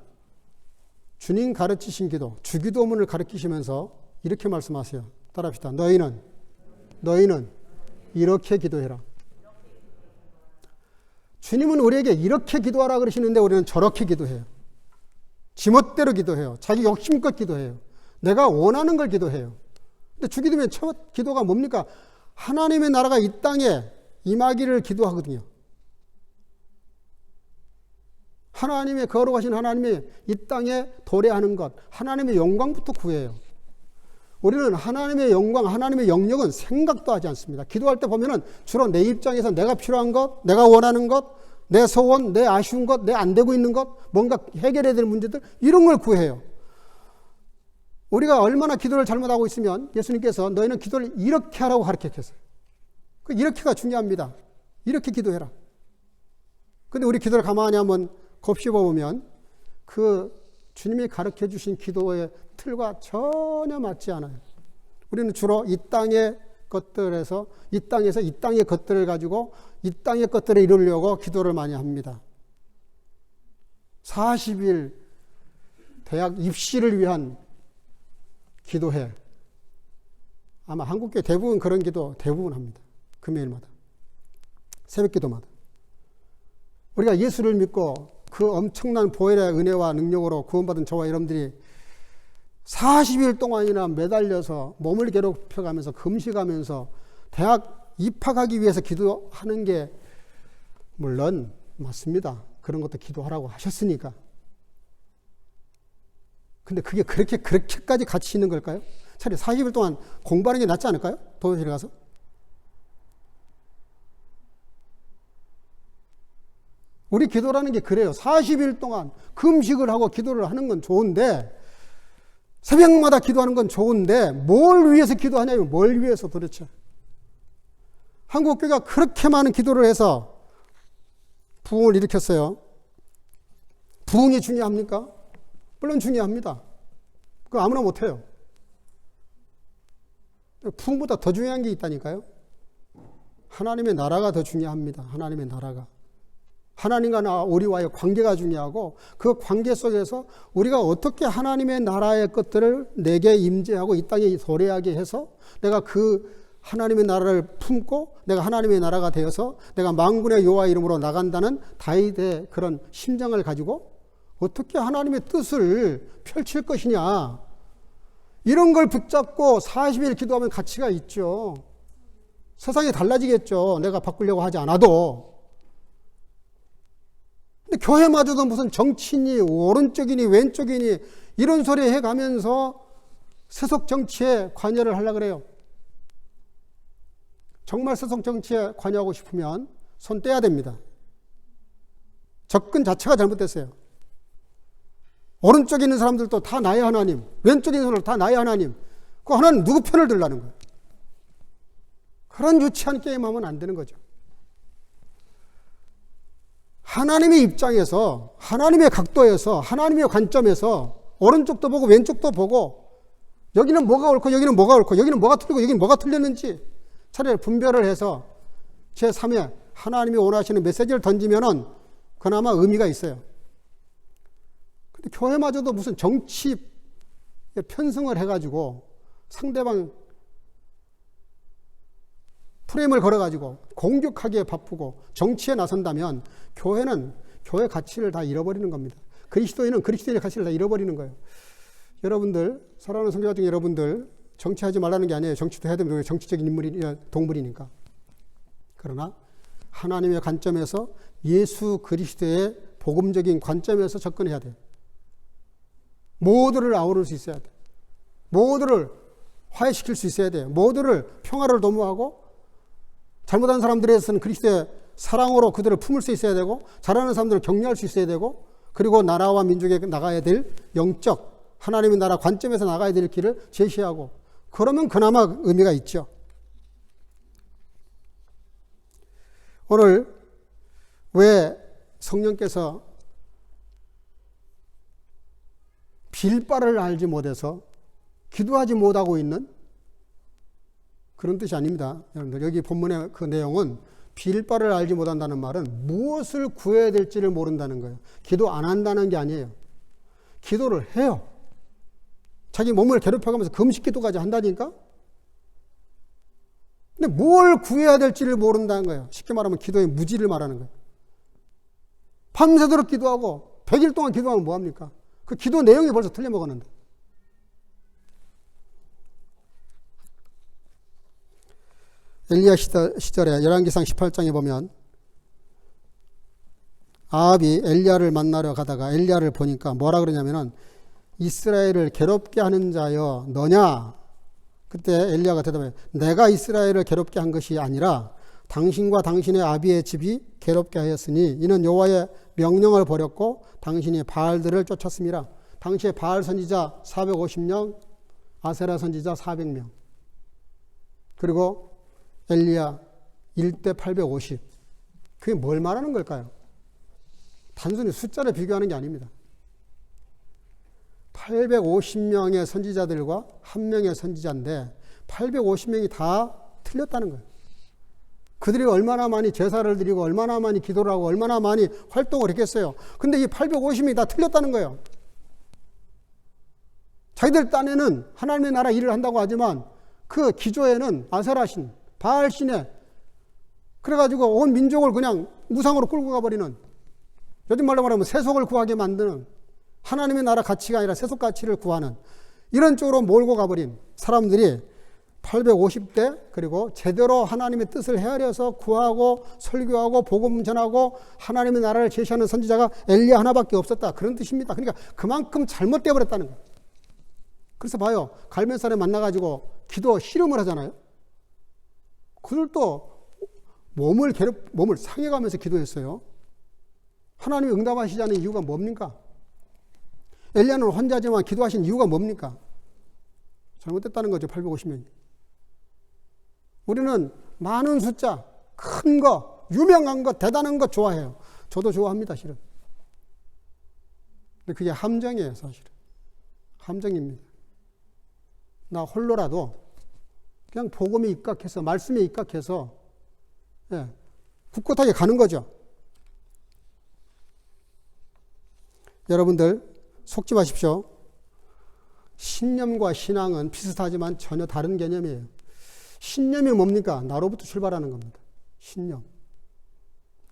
주님 가르치신 기도, 주기도문을 가르치시면서 이렇게 말씀하세요. 따라합시다. 너희는 이렇게 기도해라. 주님은 우리에게 이렇게 기도하라 그러시는데 우리는 저렇게 기도해요. 지멋대로 기도해요. 자기 욕심껏 기도해요. 내가 원하는 걸 기도해요. 근데 주기도문의 첫 기도가 뭡니까? 하나님의 나라가 이 땅에 임하기를 기도하거든요. 하나님의 거룩하신 하나님이 이 땅에 도래하는 것, 하나님의 영광부터 구해요. 우리는 하나님의 영광, 하나님의 영역은 생각도 하지 않습니다. 기도할 때 보면은 주로 내 입장에서 내가 필요한 것, 내가 원하는 것, 내 소원, 내 아쉬운 것, 내 안 되고 있는 것, 뭔가 해결해야 될 문제들, 이런 걸 구해요. 우리가 얼마나 기도를 잘못하고 있으면 예수님께서 너희는 기도를 이렇게 하라고 가르쳤어요. 이렇게가 중요합니다. 이렇게 기도해라. 근데 우리 기도를 가만히 한번 곱씹어보면 그 주님이 가르쳐 주신 기도의 틀과 전혀 맞지 않아요. 우리는 주로 이 땅의 것들에서 이 땅의 것들을 가지고 이 땅의 것들을 이루려고 기도를 많이 합니다. 40일 대학 입시를 위한 기도회. 아마 한국교회 대부분 그런 기도 대부분 합니다. 금요일마다. 새벽 기도마다. 우리가 예수를 믿고 그 엄청난 보혈의 은혜와 능력으로 구원받은 저와 여러분들이 40일 동안이나 매달려서 몸을 괴롭혀가면서 금식하면서 대학 입학하기 위해서 기도하는 게 물론 맞습니다. 그런 것도 기도하라고 하셨으니까. 근데 그게 그렇게까지 가치 있는 걸까요? 차라리 40일 동안 공부하는 게 낫지 않을까요? 도시에 가서? 우리 기도라는 게 그래요. 40일 동안 금식을 하고 기도를 하는 건 좋은데, 새벽마다 기도하는 건 좋은데, 뭘 위해서 기도하냐면 뭘 위해서 도대체? 한국교회가 그렇게 많은 기도를 해서 부흥을 일으켰어요. 부흥이 중요합니까? 물론 중요합니다. 그거 아무나 못해요. 부흥보다 더 중요한 게 있다니까요. 하나님의 나라가 더 중요합니다. 하나님의 나라가. 하나님과 우리와의 관계가 중요하고 그 관계 속에서 우리가 어떻게 하나님의 나라의 것들을 내게 임재하고 이 땅에 도래하게 해서 내가 그 하나님의 나라를 품고 내가 하나님의 나라가 되어서 내가 만군의 여호와 이름으로 나간다는 다윗의 그런 심정을 가지고 어떻게 하나님의 뜻을 펼칠 것이냐, 이런 걸 붙잡고 40일 기도하면 가치가 있죠. 세상이 달라지겠죠. 내가 바꾸려고 하지 않아도. 근데 교회마저도 무슨 정치니 오른쪽이니 왼쪽이니 이런 소리 해가면서 세속 정치에 관여를 하려고 그래요. 정말 세속 정치에 관여하고 싶으면 손 떼야 됩니다. 접근 자체가 잘못됐어요. 오른쪽에 있는 사람들도 다 나의 하나님, 왼쪽에 있는 사람들 다 나의 하나님. 그 하나는 누구 편을 들라는 거예요. 그런 유치한 게임하면 안 되는 거죠. 하나님의 입장에서, 하나님의 각도에서, 하나님의 관점에서 오른쪽도 보고 왼쪽도 보고 여기는 뭐가 옳고 여기는 뭐가 옳고 여기는 뭐가 틀리고 여기는 뭐가 틀렸는지 차라리 분별을 해서 제3의 하나님이 원하시는 메시지를 던지면은 그나마 의미가 있어요. 근데 교회마저도 무슨 정치 편승을 해가지고 상대방 프레임을 걸어가지고 공격하기에 바쁘고 정치에 나선다면 교회는 교회 가치를 다 잃어버리는 겁니다. 그리스도인은 그리스도인의 가치를 다 잃어버리는 거예요. 여러분들, 사랑하는 성도자 중에 여러분들, 정치하지 말라는 게 아니에요. 정치도 해야 됩니다. 정치적인 동물이니까. 그러나 하나님의 관점에서 예수 그리스도의 복음적인 관점에서 접근해야 돼요. 모두를 아우를 수 있어야 돼요. 모두를 화해시킬 수 있어야 돼요. 모두를 평화를 도모하고 잘못한 사람들에서는 그리스도의 사랑으로 그들을 품을 수 있어야 되고 잘하는 사람들을 격려할 수 있어야 되고 그리고 나라와 민족에 나가야 될 영적 하나님의 나라 관점에서 나가야 될 길을 제시하고 그러면 그나마 의미가 있죠. 오늘 왜 성령께서 빌 바를 알지 못해서 기도하지 못하고 있는 그런 뜻이 아닙니다. 여러분들 여기 본문의 그 내용은 빌 바를 알지 못한다는 말은 무엇을 구해야 될지를 모른다는 거예요. 기도 안 한다는 게 아니에요. 기도를 해요. 자기 몸을 괴롭혀가면서 금식 기도까지 한다니까? 근데 뭘 구해야 될지를 모른다는 거예요. 쉽게 말하면 기도의 무지를 말하는 거예요. 밤새도록 기도하고 100일 동안 기도하면 뭐합니까? 그 기도 내용이 벌써 틀려먹었는데. 엘리야 시절에 열왕기상 18장에 보면 아합이 엘리야를 만나러 가다가 엘리야를 보니까 뭐라 그러냐면은 이스라엘을 괴롭게 하는 자여 너냐? 그때 엘리야가 대답해요. 내가 이스라엘을 괴롭게 한 것이 아니라 당신과 당신의 아비의 집이 괴롭게 하였으니 이는 여호와의 명령을 버렸고 당신이 바알들을 쫓았습니다. 당시에 바알 선지자 450명, 아세라 선지자 400명. 그리고 엘리야 1대 850. 그게 뭘 말하는 걸까요? 단순히 숫자를 비교하는 게 아닙니다. 850명의 선지자들과 한 명의 선지자인데 850명이 다 틀렸다는 거예요. 그들이 얼마나 많이 제사를 드리고 얼마나 많이 기도를 하고 얼마나 많이 활동을 했겠어요. 근데 이 850명이 다 틀렸다는 거예요. 자기들 딴에는 하나님의 나라 일을 한다고 하지만 그 기조에는 아세라신, 바알신에 그래가지고 온 민족을 그냥 무상으로 끌고 가버리는, 요즘 말로 말하면 세속을 구하게 만드는, 하나님의 나라 가치가 아니라 세속 가치를 구하는 이런 쪽으로 몰고 가버린 사람들이 850대, 그리고 제대로 하나님의 뜻을 헤아려서 구하고 설교하고 복음 전하고 하나님의 나라를 제시하는 선지자가 엘리야 하나밖에 없었다, 그런 뜻입니다. 그러니까 그만큼 잘못되어 버렸다는 거예요. 그래서 봐요, 갈멜산에 만나가지고 기도 씨름을 하잖아요. 그들도 몸을 상해가면서 기도했어요. 하나님이 응답하시지 않은 이유가 뭡니까? 엘리야는 혼자지만 기도하신 이유가 뭡니까? 잘못됐다는 거죠. 850명이. 우리는 많은 숫자, 큰 거, 유명한 거, 대단한 거 좋아해요. 저도 좋아합니다, 실은. 근데 그게 함정이에요, 사실은. 함정입니다. 나 홀로라도 그냥 복음에 입각해서, 말씀에 입각해서, 예, 굳굳하게 가는 거죠. 여러분들, 속지 마십시오. 신념과 신앙은 비슷하지만 전혀 다른 개념이에요. 신념이 뭡니까? 나로부터 출발하는 겁니다. 신념.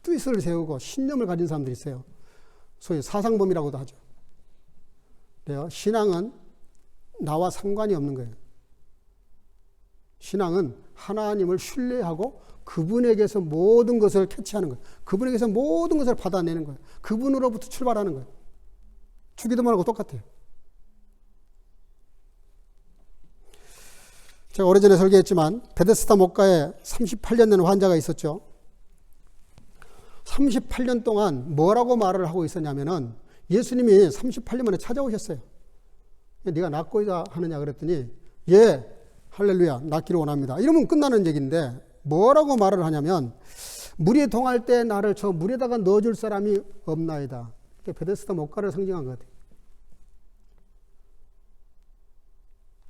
뜻을 세우고 신념을 가진 사람들이 있어요. 소위 사상범이라고도 하죠. 그래요. 신앙은 나와 상관이 없는 거예요. 신앙은 하나님을 신뢰하고 그분에게서 모든 것을 캐치하는 거예요. 그분에게서 모든 것을 받아내는 거예요. 그분으로부터 출발하는 거예요. 주기도문하고 똑같아요. 제가 오래전에 설교했지만 베데스다 목가에 38년 된 환자가 있었죠. 38년 동안 뭐라고 말을 하고 있었냐면은 예수님이 38년 만에 찾아오셨어요. 네가 낫고자 하느냐 그랬더니 예, 할렐루야, 낫기를 원합니다. 이러면 끝나는 얘기인데 뭐라고 말을 하냐면 물이 동할 때 나를 저 물에다가 넣어줄 사람이 없나이다. 베데스다 목가를 상징한 것 같아요.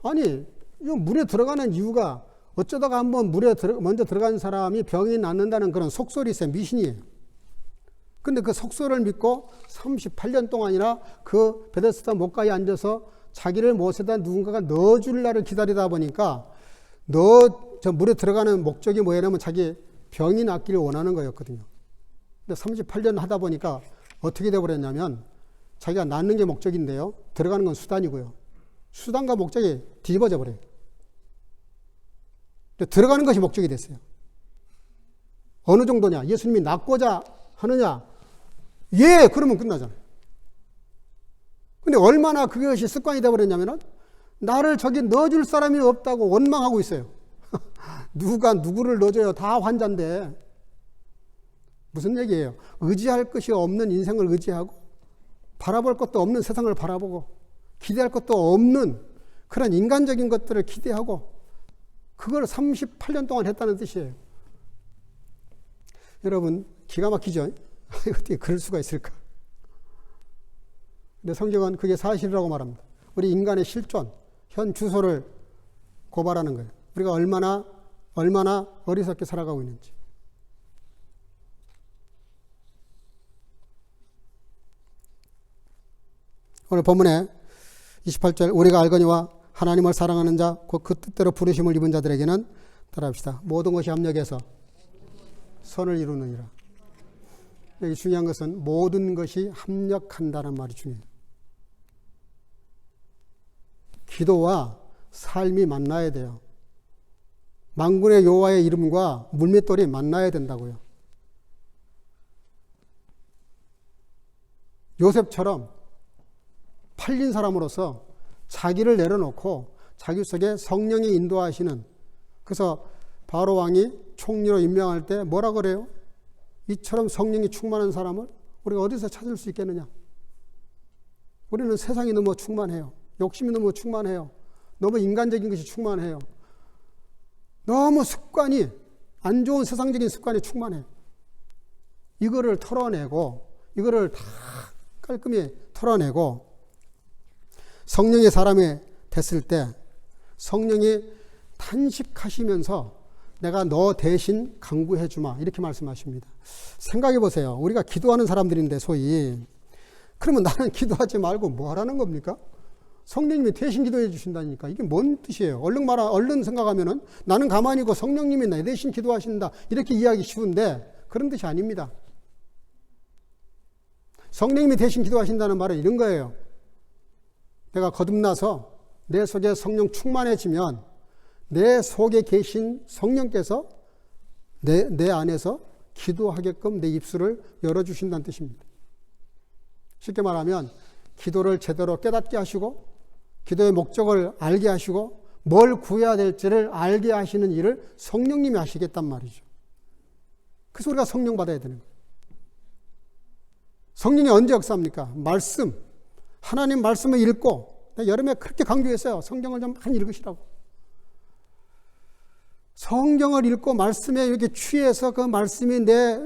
아니, 이 물에 들어가는 이유가 어쩌다가 한번 물에 먼저 들어간 사람이 병이 낫는다는 그런 속설이 있어요. 미신이에요. 근데 그 속설을 믿고 38년 동안이나 그 베데스다 목가에 앉아서 자기를 못에다 누군가가 넣어줄 날을 기다리다 보니까 저 물에 들어가는 목적이 뭐냐면 자기 병이 낫기를 원하는 거였거든요. 근데 38년 하다 보니까 어떻게 돼버렸냐면 자기가 낫는 게 목적인데요. 들어가는 건 수단이고요. 수단과 목적이 뒤집어져 버려요. 들어가는 것이 목적이 됐어요. 어느 정도냐? 예수님이 낫고자 하느냐? 예! 그러면 끝나잖아요. 근데 얼마나 그것이 습관이 되어버렸냐면은 나를 저기 넣어줄 사람이 없다고 원망하고 있어요. 누가 누구를 넣어줘요? 다 환자인데. 무슨 얘기예요? 의지할 것이 없는 인생을 의지하고 바라볼 것도 없는 세상을 바라보고 기대할 것도 없는 그런 인간적인 것들을 기대하고 그걸 38년 동안 했다는 뜻이에요. 여러분, 기가 막히죠? 어떻게 그럴 수가 있을까? 근데 성경은 그게 사실이라고 말합니다. 우리 인간의 실존, 현 주소를 고발하는 거예요. 우리가 얼마나 어리석게 살아가고 있는지. 오늘 본문에 28절 우리가 알거니와 하나님을 사랑하는 자 곧 그 뜻대로 부르심을 입은 자들에게는 따라합시다. 모든 것이 합력해서 선을 이루느니라. 여기 중요한 것은 모든 것이 합력한다는 말이 중요해요. 기도와 삶이 만나야 돼요. 만군의 여호와의 이름과 물맷돌이 만나야 된다고요. 요셉처럼 팔린 사람으로서 자기를 내려놓고 자기 속에 성령이 인도하시는, 그래서 바로 왕이 총리로 임명할 때 뭐라 그래요? 이처럼 성령이 충만한 사람을 우리가 어디서 찾을 수 있겠느냐? 우리는 세상이 너무 충만해요. 욕심이 너무 충만해요. 너무 인간적인 것이 충만해요. 너무 습관이, 안 좋은 세상적인 습관이 충만해요. 이거를 털어내고, 이거를 다 깔끔히 털어내고, 성령의 사람이 됐을 때 성령이 탄식하시면서 내가 너 대신 강구해 주마, 이렇게 말씀하십니다. 생각해 보세요. 우리가 기도하는 사람들인데 소위, 그러면 나는 기도하지 말고 뭐 하라는 겁니까? 성령님이 대신 기도해 주신다니까. 이게 뭔 뜻이에요? 얼른 생각하면은 나는 가만히 있고 성령님이 내 대신 기도하신다, 이렇게 이해하기 쉬운데 그런 뜻이 아닙니다. 성령님이 대신 기도하신다는 말은 이런 거예요. 내가 거듭나서 내 속에 성령 충만해지면 내 속에 계신 성령께서 내 안에서 기도하게끔 내 입술을 열어주신다는 뜻입니다. 쉽게 말하면 기도를 제대로 깨닫게 하시고 기도의 목적을 알게 하시고 뭘 구해야 될지를 알게 하시는 일을 성령님이 하시겠단 말이죠. 그래서 우리가 성령 받아야 되는 거예요. 성령이 언제 역사합니까? 말씀, 하나님 말씀을 읽고, 여름에 그렇게 강조했어요. 성경을 좀 많이 읽으시라고. 성경을 읽고 말씀에 이렇게 취해서 그 말씀이 내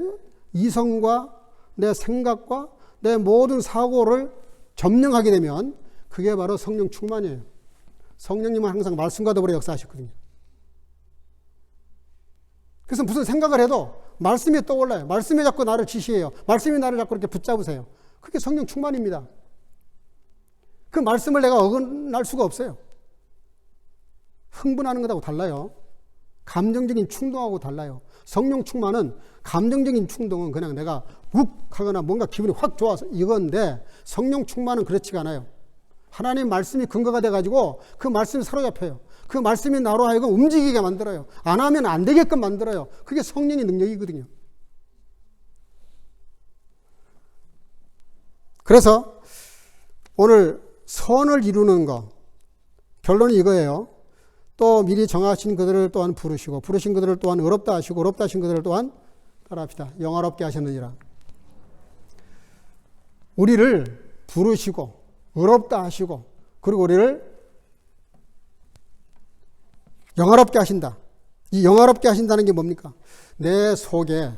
이성과 내 생각과 내 모든 사고를 점령하게 되면 그게 바로 성령 충만이에요. 성령님은 항상 말씀과 더불어 역사하셨거든요. 그래서 무슨 생각을 해도 말씀이 떠올라요. 말씀이 자꾸 나를 지시해요. 말씀이 나를 자꾸 이렇게 붙잡으세요. 그게 성령 충만입니다. 그 말씀을 내가 어긋날 수가 없어요. 흥분하는 것하고 달라요. 감정적인 충동하고 달라요. 성령 충만은, 감정적인 충동은 그냥 내가 욱 하거나 뭔가 기분이 확 좋아서 이건데, 성령 충만은 그렇지가 않아요. 하나님 말씀이 근거가 돼가지고 그 말씀이 사로잡혀요. 그 말씀이 나로 하여금 움직이게 만들어요. 안 하면 안 되게끔 만들어요. 그게 성령의 능력이거든요. 그래서 오늘 선을 이루는 것, 결론이 이거예요. 또 미리 정하신 그들을 또한 부르시고, 부르신 그들을 또한 의롭다 하시고, 의롭다 하신 그들을 또한 따라합시다. 영화롭게 하셨느니라. 우리를 부르시고 의롭다 하시고, 그리고 우리를 영화롭게 하신다. 이 영화롭게 하신다는 게 뭡니까? 내 속에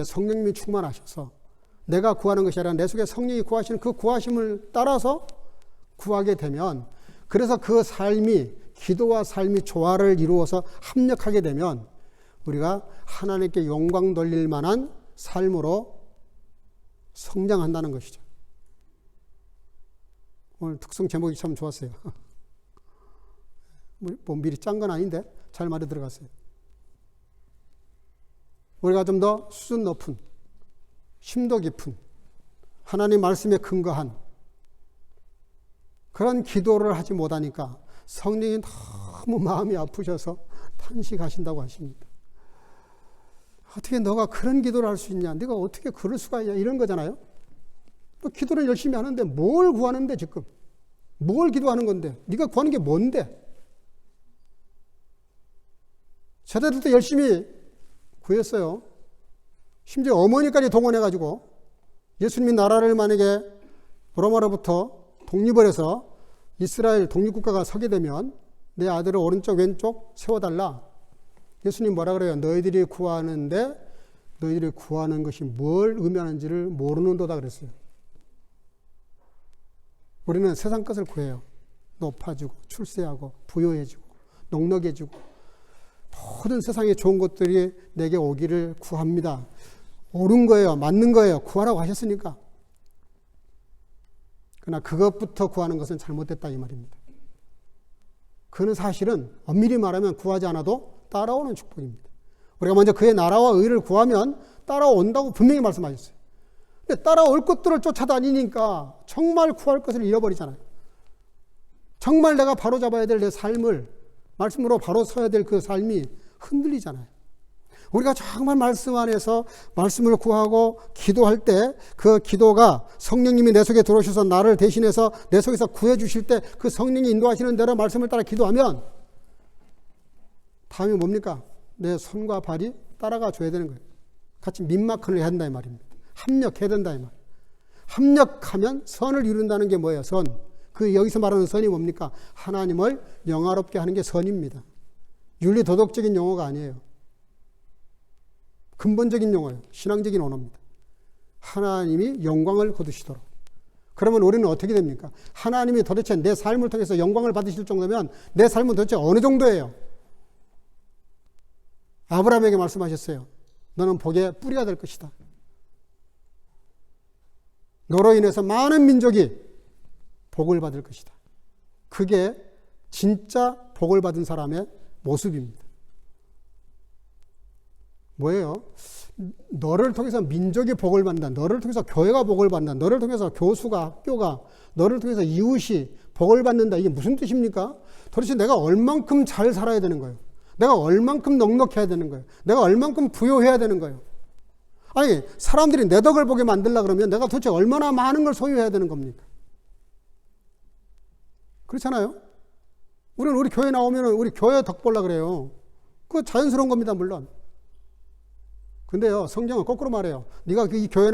성령님이 충만하셔서 내가 구하는 것이 아니라 내 속에 성령이 구하시는 그 구하심을 따라서 구하게 되면, 그래서 그 삶이, 기도와 삶이 조화를 이루어서 합력하게 되면 우리가 하나님께 영광 돌릴 만한 삶으로 성장한다는 것이죠. 오늘 특성 제목이 참 좋았어요. 뭐 미리 짠 건 아닌데 잘 말이 들어갔어요. 우리가 좀 더 수준 높은, 심도 깊은, 하나님 말씀에 근거한 그런 기도를 하지 못하니까 성령이 너무 마음이 아프셔서 탄식하신다고 하십니다. 어떻게 너가 그런 기도를 할 수 있냐? 네가 어떻게 그럴 수가 있냐? 이런 거잖아요. 또 기도를 열심히 하는데 뭘 구하는데 지금? 뭘 기도하는 건데? 네가 구하는 게 뭔데? 제자들도 열심히 구했어요. 심지어 어머니까지 동원해가지고 예수님이 나라를 만약에 로마로부터 독립을 해서 이스라엘 독립국가가 서게 되면 내 아들을 오른쪽 왼쪽 세워달라. 예수님 뭐라 그래요? 너희들이 구하는데 너희들이 구하는 것이 뭘 의미하는지를 모르는도다 그랬어요. 우리는 세상 것을 구해요. 높아지고 출세하고 부유해지고 넉넉해지고 모든 세상에 좋은 것들이 내게 오기를 구합니다. 옳은 거예요. 맞는 거예요. 구하라고 하셨으니까. 그러나 그것부터 구하는 것은 잘못됐다 이 말입니다. 그는 사실은 엄밀히 말하면 구하지 않아도 따라오는 축복입니다. 우리가 먼저 그의 나라와 의를 구하면 따라온다고 분명히 말씀하셨어요. 근데 따라올 것들을 쫓아다니니까 정말 구할 것을 잃어버리잖아요. 정말 내가 바로잡아야 될 내 삶을 말씀으로 바로 서야 될 그 삶이 흔들리잖아요. 우리가 정말 말씀 안에서 말씀을 구하고 기도할 때 그 기도가 성령님이 내 속에 들어오셔서 나를 대신해서 내 속에서 구해 주실 때 그 성령이 인도하시는 대로 말씀을 따라 기도하면 다음이 뭡니까? 내 손과 발이 따라가 줘야 되는 거예요. 같이 민마크를 해야 된다 이 말입니다. 합력해야 된다 이 말. 합력하면 선을 이룬다는 게 뭐예요? 선. 그 여기서 말하는 선이 뭡니까? 하나님을 영화롭게 하는 게 선입니다. 윤리 도덕적인 용어가 아니에요. 근본적인 용어예요. 신앙적인 언어입니다. 하나님이 영광을 거두시도록. 그러면 우리는 어떻게 됩니까? 하나님이 도대체 내 삶을 통해서 영광을 받으실 정도면 내 삶은 도대체 어느 정도예요? 아브라함에게 말씀하셨어요. 너는 복의 뿌리가 될 것이다. 너로 인해서 많은 민족이 복을 받을 것이다. 그게 진짜 복을 받은 사람의 모습입니다. 뭐예요? 너를 통해서 민족이 복을 받는다. 너를 통해서 교회가 복을 받는다. 너를 통해서 교수가, 학교가, 너를 통해서 이웃이 복을 받는다. 이게 무슨 뜻입니까? 도대체 내가 얼만큼 잘 살아야 되는 거예요? 내가 얼만큼 넉넉해야 되는 거예요? 내가 얼만큼 부유해야 되는 거예요? 아니, 사람들이 내 덕을 보게 만들려고 그러면 내가 도대체 얼마나 많은 걸 소유해야 되는 겁니까? 그렇잖아요? 우리는 우리 교회 나오면 우리 교회 덕 보려고 그래요. 그거 자연스러운 겁니다, 물론. 근데요, 성경은 거꾸로 말해요. 네가 이 교회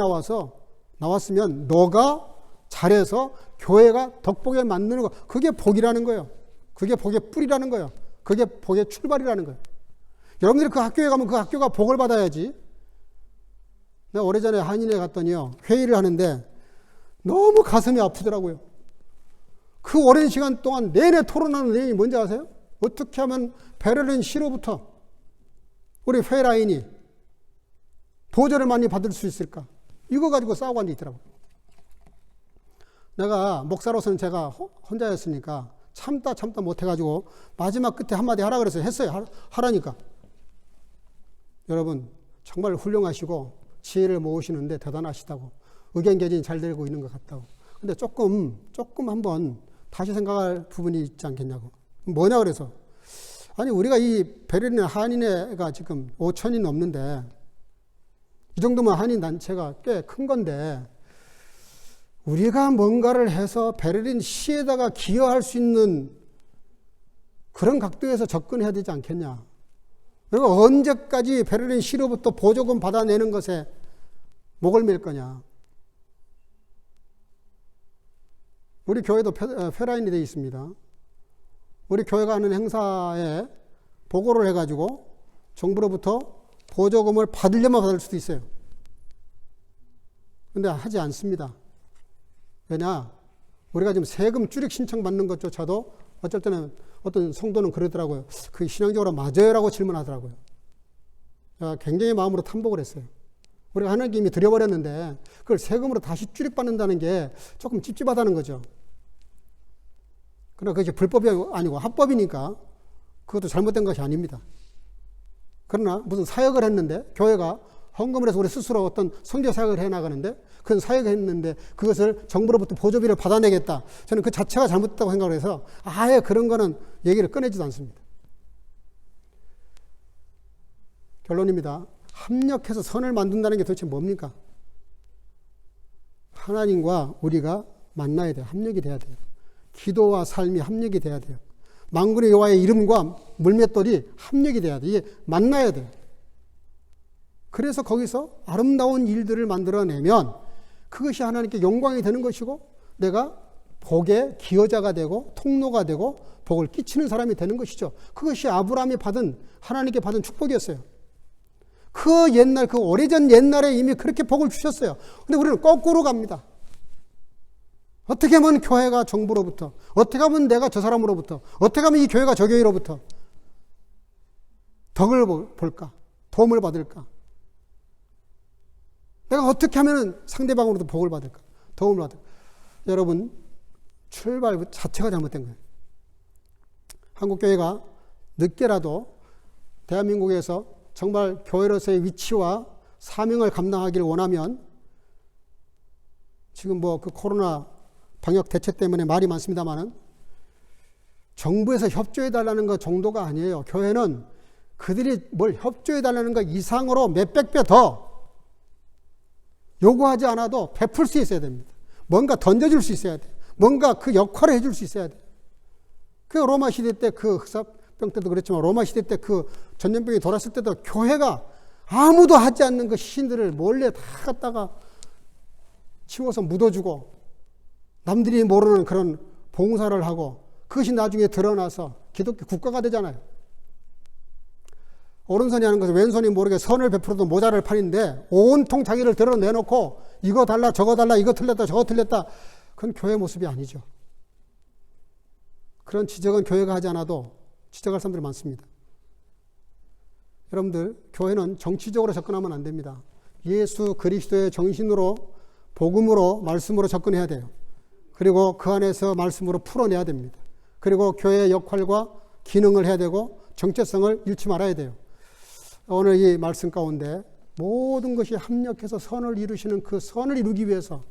나왔으면 너가 잘해서 교회가 덕복에 만드는 거, 그게 복이라는 거예요. 그게 복의 뿌리라는 거예요. 그게 복의 출발이라는 거예요. 여러분들이 그 학교에 가면 그 학교가 복을 받아야지. 내가 오래전에 한인회 갔더니요, 회의를 하는데 너무 가슴이 아프더라고요. 그 오랜 시간 동안 내내 토론하는 내용이 뭔지 아세요? 어떻게 하면 베를린 시로부터 우리 회라인이 보조를 많이 받을 수 있을까? 이거 가지고 싸우고 앉아 있더라고요. 내가 목사로서는 제가 혼자였으니까 참다 못해가지고 마지막 끝에 한마디 하라 그랬어요. 했어요. 하라니까. 여러분 정말 훌륭하시고 지혜를 모으시는데 대단하시다고. 의견 개진이 잘 되고 있는 것 같다고. 근데 조금 한번 다시 생각할 부분이 있지 않겠냐고. 뭐냐 그래서. 아니 우리가 이 베를린 한인회가 지금 5천이 넘는데 이 정도면 한인 단체가 꽤 큰 건데 우리가 뭔가를 해서 베를린 시에다가 기여할 수 있는 그런 각도에서 접근해야 되지 않겠냐. 그리고 언제까지 베를린 시로부터 보조금 받아내는 것에 목을 맬 거냐. 우리 교회도 페라인이 되어 있습니다. 우리 교회가 하는 행사에 보고를 해가지고 정부로부터 보조금을 받으려면 받을 수도 있어요. 근데 하지 않습니다. 왜냐? 우리가 지금 세금 줄익 신청 받는 것조차도 어쩔 때는 어떤 성도는 그러더라고요. 그게 신앙적으로 맞아요라고 질문하더라고요. 제가 굉장히 마음으로 탐복을 했어요. 우리가 하나님께 이미 드려버렸는데 그걸 세금으로 다시 줄익받는다는 게 조금 찝찝하다는 거죠. 그러나 그것이 불법이 아니고 합법이니까 그것도 잘못된 것이 아닙니다. 그러나 무슨 사역을 했는데 교회가 헌금을 해서 우리 스스로 어떤 선교 사역을 해나가는데 그건 사역을 했는데 그것을 정부로부터 보조비를 받아내겠다. 저는 그 자체가 잘못됐다고 생각을 해서 아예 그런 거는 얘기를 꺼내지도 않습니다. 결론입니다. 합력해서 선을 만든다는 게 도대체 뭡니까? 하나님과 우리가 만나야 돼요. 합력이 돼야 돼요. 기도와 삶이 합력이 돼야 돼요. 만군의 여호와의 이름과 물맷돌이 합력이 돼야 돼요. 이게 만나야 돼요. 그래서 거기서 아름다운 일들을 만들어내면 그것이 하나님께 영광이 되는 것이고 내가 복의 기여자가 되고 통로가 되고 복을 끼치는 사람이 되는 것이죠. 그것이 아브라함이 하나님께 받은 축복이었어요. 그 옛날, 그 오래전 옛날에 이미 그렇게 복을 주셨어요. 근데 우리는 거꾸로 갑니다. 어떻게 하면 교회가 정부로부터, 어떻게 하면 내가 저 사람으로부터, 어떻게 하면 이 교회가 저 교회로부터 덕을 볼까? 도움을 받을까? 내가 어떻게 하면 상대방으로도 복을 받을까? 도움을 받을까? 여러분, 출발 자체가 잘못된 거예요. 한국교회가 늦게라도 대한민국에서 정말 교회로서의 위치와 사명을 감당하기를 원하면 지금 뭐 그 코로나 방역 대책 때문에 말이 많습니다만은 정부에서 협조해달라는 것 정도가 아니에요. 교회는 그들이 뭘 협조해달라는 것 이상으로 몇백 배 더 요구하지 않아도 베풀 수 있어야 됩니다. 뭔가 던져줄 수 있어야 돼요. 뭔가 그 역할을 해줄 수 있어야 돼요. 그 로마 시대 때 그 흑사병 때도 그랬지만 로마 시대 때 그 전염병이 돌았을 때도 교회가 아무도 하지 않는 그 시신들을 몰래 다 갖다가 치워서 묻어주고 남들이 모르는 그런 봉사를 하고 그것이 나중에 드러나서 기독교 국가가 되잖아요. 오른손이 하는 것은 왼손이 모르게 선을 베풀어도 모자랄 판인데 온통 자기를 드러내놓고 이거 달라 저거 달라 이거 틀렸다 저거 틀렸다 그건 교회 모습이 아니죠. 그런 지적은 교회가 하지 않아도 지적할 사람들이 많습니다. 여러분들 교회는 정치적으로 접근하면 안 됩니다. 예수 그리스도의 정신으로 복음으로 말씀으로 접근해야 돼요. 그리고 그 안에서 말씀으로 풀어내야 됩니다. 그리고 교회의 역할과 기능을 해야 되고 정체성을 잃지 말아야 돼요. 오늘 이 말씀 가운데 모든 것이 합력해서 선을 이루시는 그 선을 이루기 위해서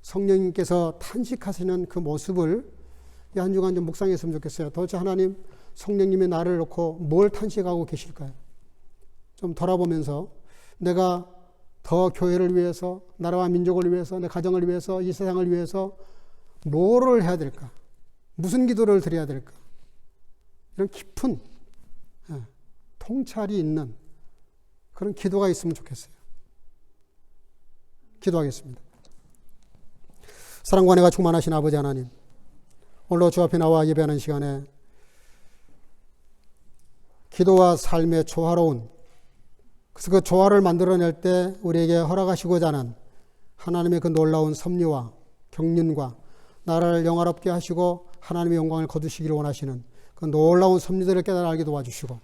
성령님께서 탄식하시는 그 모습을 이 한 주간 좀 묵상했으면 좋겠어요. 도대체 하나님 성령님의 나를 놓고 뭘 탄식하고 계실까요? 좀 돌아보면서 내가 더 교회를 위해서 나라와 민족을 위해서 내 가정을 위해서 이 세상을 위해서 뭐를 해야 될까? 무슨 기도를 드려야 될까? 이런 깊은 통찰이 있는 그런 기도가 있으면 좋겠어요. 기도하겠습니다. 사랑과 은혜가 충만하신 아버지 하나님, 오늘도 주 앞에 나와 예배하는 시간에 기도와 삶의 조화로운 그래서 그 조화를 만들어낼 때 우리에게 허락하시고자 하는 하나님의 그 놀라운 섭리와 경륜과 나라를 영화롭게 하시고 하나님의 영광을 거두시기를 원하시는 그 놀라운 섭리들을 깨달아 알게 도와주시고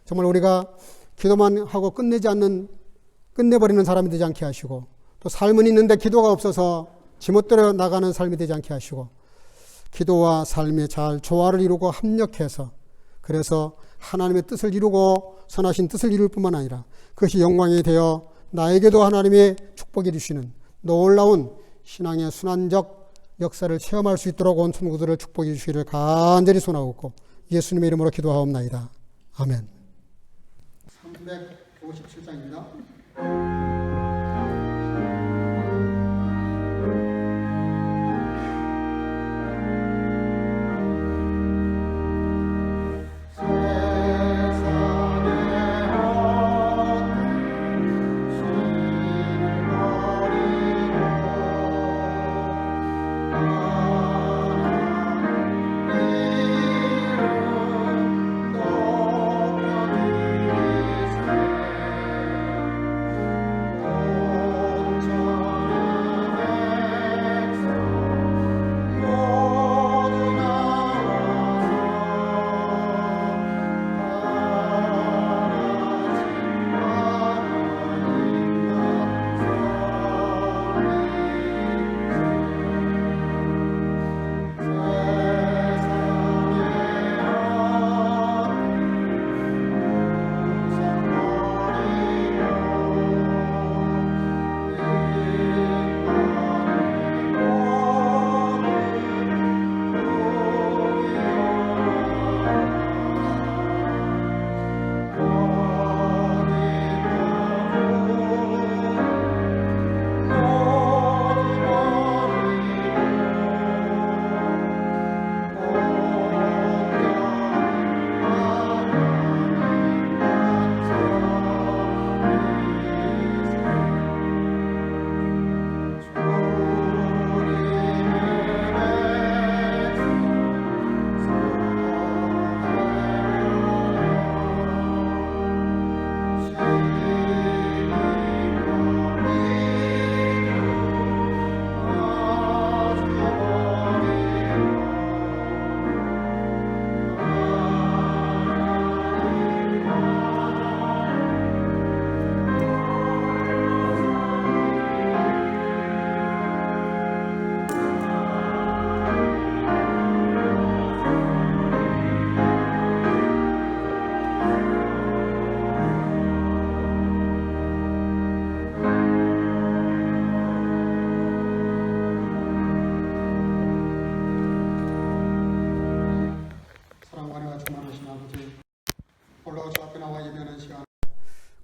정말 우리가 기도만 하고 끝내버리는 사람이 되지 않게 하시고 또 삶은 있는데 기도가 없어서 지멋대로 나가는 삶이 되지 않게 하시고 기도와 삶이 잘 조화를 이루고 합력해서 그래서 하나님의 뜻을 이루고 선하신 뜻을 이룰 뿐만 아니라 그것이 영광이 되어 나에게도 하나님의 축복이 주시는 놀라운 신앙의 순환적 역사를 체험할 수 있도록 온 천구들을 축복해 주시기를 간절히 소원하옵고 예수님의 이름으로 기도하옵나이다. 아멘. 357장입니다.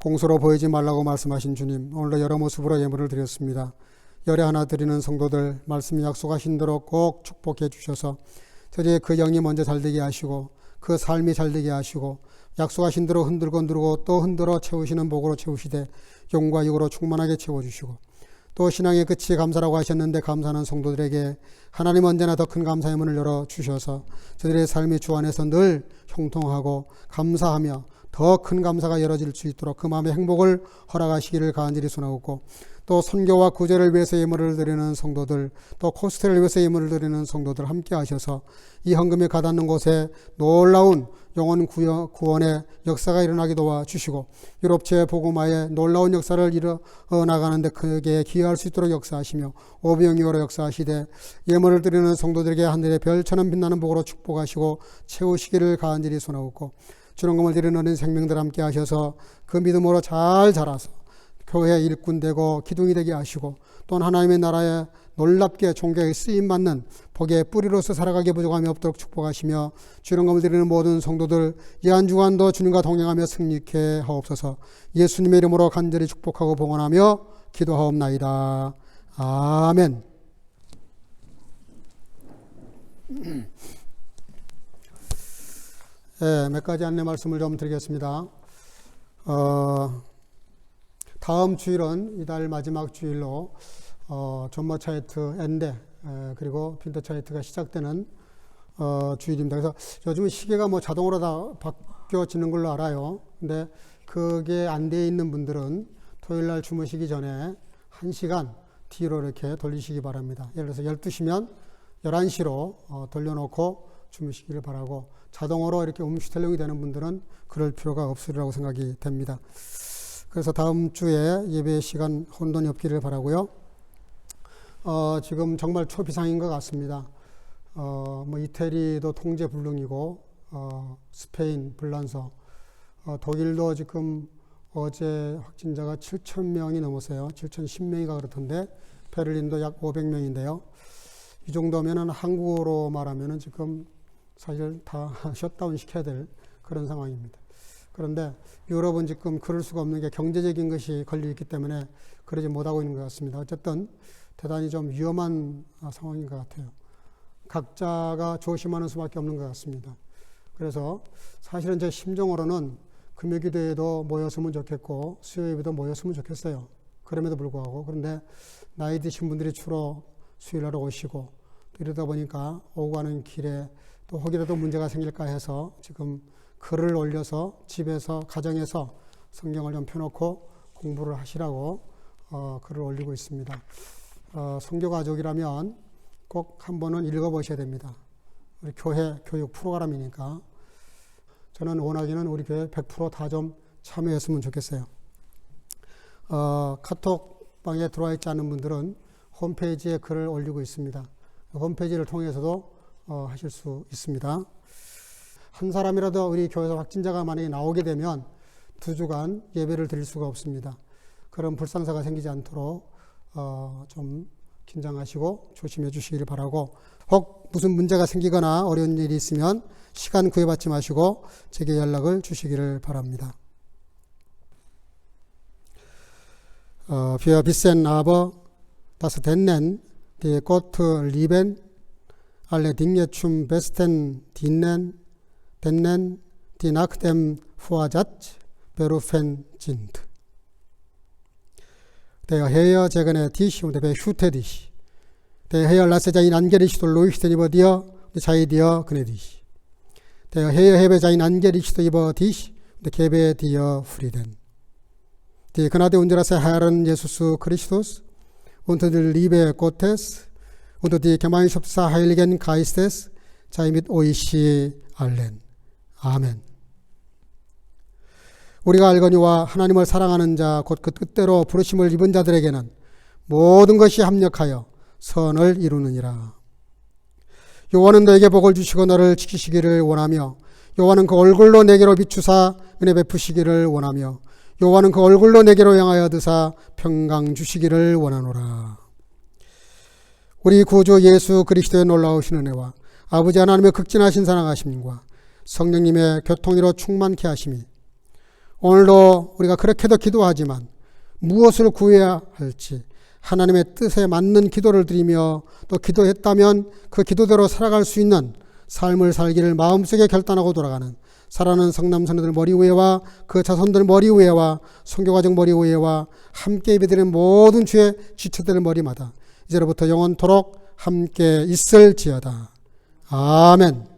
공소로 보이지 말라고 말씀하신 주님, 오늘도 여러 모습으로 예물을 드렸습니다. 열에 하나 드리는 성도들 말씀이 약속하신 대로 꼭 축복해 주셔서 저희의 그 영이 먼저 잘되게 하시고 그 삶이 잘되게 하시고 약속하신 대로 흔들고 누르고 또 흔들어 채우시는 복으로 채우시되 영과 육으로 충만하게 채워주시고 또 신앙의 끝이 감사라고 하셨는데 감사하는 성도들에게 하나님 언제나 더 큰 감사의 문을 열어주셔서 저들의 삶이 주 안에서 늘 형통하고 감사하며 더 큰 감사가 열어질 수 있도록 그 마음의 행복을 허락하시기를 간절히 소원하고 또 선교와 구제를 위해서 예물을 드리는 성도들 또 코스트를 위해서 예물을 드리는 성도들 함께 하셔서 이 헌금이 가닿는 곳에 놀라운 영혼 구원의 역사가 일어나게 도와주시고 유럽체 복음화의 놀라운 역사를 이뤄나가는데 크게 기여할 수 있도록 역사하시며 오병이어로 역사하시되 예물을 드리는 성도들에게 하늘의 별처럼 빛나는 복으로 축복하시고 채우시기를 간절히 소원하고 주는금을 드리는 어린 생명들 함께 하셔서 그 믿음으로 잘 자라서 교회의 일꾼 되고 기둥이 되게 하시고 또한 하나님의 나라에 놀랍게 존귀하게 쓰임받는 복의 뿌리로서 살아가게 부족함이 없도록 축복하시며 주는금을 드리는 모든 성도들 이 한 주간도 주님과 동행하며 승리케 하옵소서. 예수님의 이름으로 간절히 축복하고 봉헌하며 기도하옵나이다. 아멘. 네, 몇 가지 안내 말씀을 좀 드리겠습니다. 다음 주일은 이달 마지막 주일로 존머 차이트 엔데 그리고 필터 차이트가 시작되는 주일입니다. 그래서 요즘은 시계가 뭐 자동으로 다 바뀌어지는 걸로 알아요. 근데 그게 안 돼 있는 분들은 토요일 날 주무시기 전에 1시간 뒤로 이렇게 돌리시기 바랍니다. 예를 들어서 12시면 11시로 돌려놓고 주무시기를 바라고 자동으로 이렇게 음슈텔령이 되는 분들은 그럴 필요가 없으리라고 생각이 됩니다. 그래서 다음 주에 예배 시간 혼돈이 없기를 바라고요. 지금 정말 초비상인 것 같습니다. 뭐 이태리도 통제 불능이고 스페인 불란서, 독일도 지금 어제 확진자가 7,000명이 넘었어요. 7,010명이가 그렇던데 베를린도 약 500명인데요. 이 정도면은 한국어로 말하면은 지금 사실 다 셧다운 시켜야 될 그런 상황입니다. 그런데 유럽은 지금 그럴 수가 없는 게 경제적인 것이 걸려있기 때문에 그러지 못하고 있는 것 같습니다. 어쨌든 대단히 좀 위험한 상황인 것 같아요. 각자가 조심하는 수밖에 없는 것 같습니다. 그래서 사실은 제 심정으로는 금요기도에도 모였으면 좋겠고 수요예배도 모였으면 좋겠어요. 그럼에도 불구하고 그런데 나이 드신 분들이 주로 수요일날 오시고 이러다 보니까 오고 가는 길에 또 혹이라도 문제가 생길까 해서 지금 글을 올려서 집에서 가정에서 성경을 좀 펴놓고 공부를 하시라고 글을 올리고 있습니다. 선교 가족이라면 꼭 한 번은 읽어보셔야 됩니다. 우리 교회 교육 프로그램이니까 저는 원하기는 우리 교회 100% 다 좀 참여했으면 좋겠어요. 카톡방에 들어와 있지 않은 분들은 홈페이지에 글을 올리고 있습니다. 홈페이지를 통해서도 하실 수 있습니다. 한 사람이라도 우리 교회에서 확진자가 만약에 나오게 되면 2주간 예배를 드릴 수가 없습니다. 그런 불상사가 생기지 않도록 좀 긴장하시고 조심해 주시기를 바라고 혹 무슨 문제가 생기거나 어려운 일이 있으면 시간 구애받지 마시고 제게 연락을 주시기를 바랍니다. Wir wissen aber, dass denen, die Gott lieben, alle Dinge zum Besten dienen, denen, die nach dem Vorsatz berufen sind. Der Herr segne dich und behüte dich. Der Herr lasse sein Angesicht leuchten über dir und sei dir gnädig. Der Herr hebe sein Angesicht über dich und gebe dir Frieden. Die Gnade unseres Herrn Jesus Christus und die Liebe Gottes und die Gemeinschaft des Heiligen Geistes sei mit euch allen. 아멘. 우리가 알거니와 하나님을 사랑하는 자 곧 그 뜻대로 부르심을 입은 자들에게는 모든 것이 합력하여 선을 이루느니라. 여호와는 너에게 복을 주시고 너를 지키시기를 원하며 여호와는 그 얼굴로 내게로 비추사 은혜 베푸시기를 원하며 여호와는 그 얼굴로 내게로 향하여 드사 평강 주시기를 원하노라. 우리 구주 예수 그리스도의 놀라우신 은혜와 아버지 하나님의 극진하신 사랑하심과 성령님의 교통이로 충만케 하심이 오늘도 우리가 그렇게도 기도하지만 무엇을 구해야 할지 하나님의 뜻에 맞는 기도를 드리며 또 기도했다면 그 기도대로 살아갈 수 있는 삶을 살기를 마음속에 결단하고 돌아가는 사랑하는 성남 성도들 머리 위에와 그 자손들 머리 위에와 선교가정 머리 위에와 함께 예배드리는 모든 주의 지체들 머리마다 이제로부터 영원토록 함께 있을지어다. 아멘.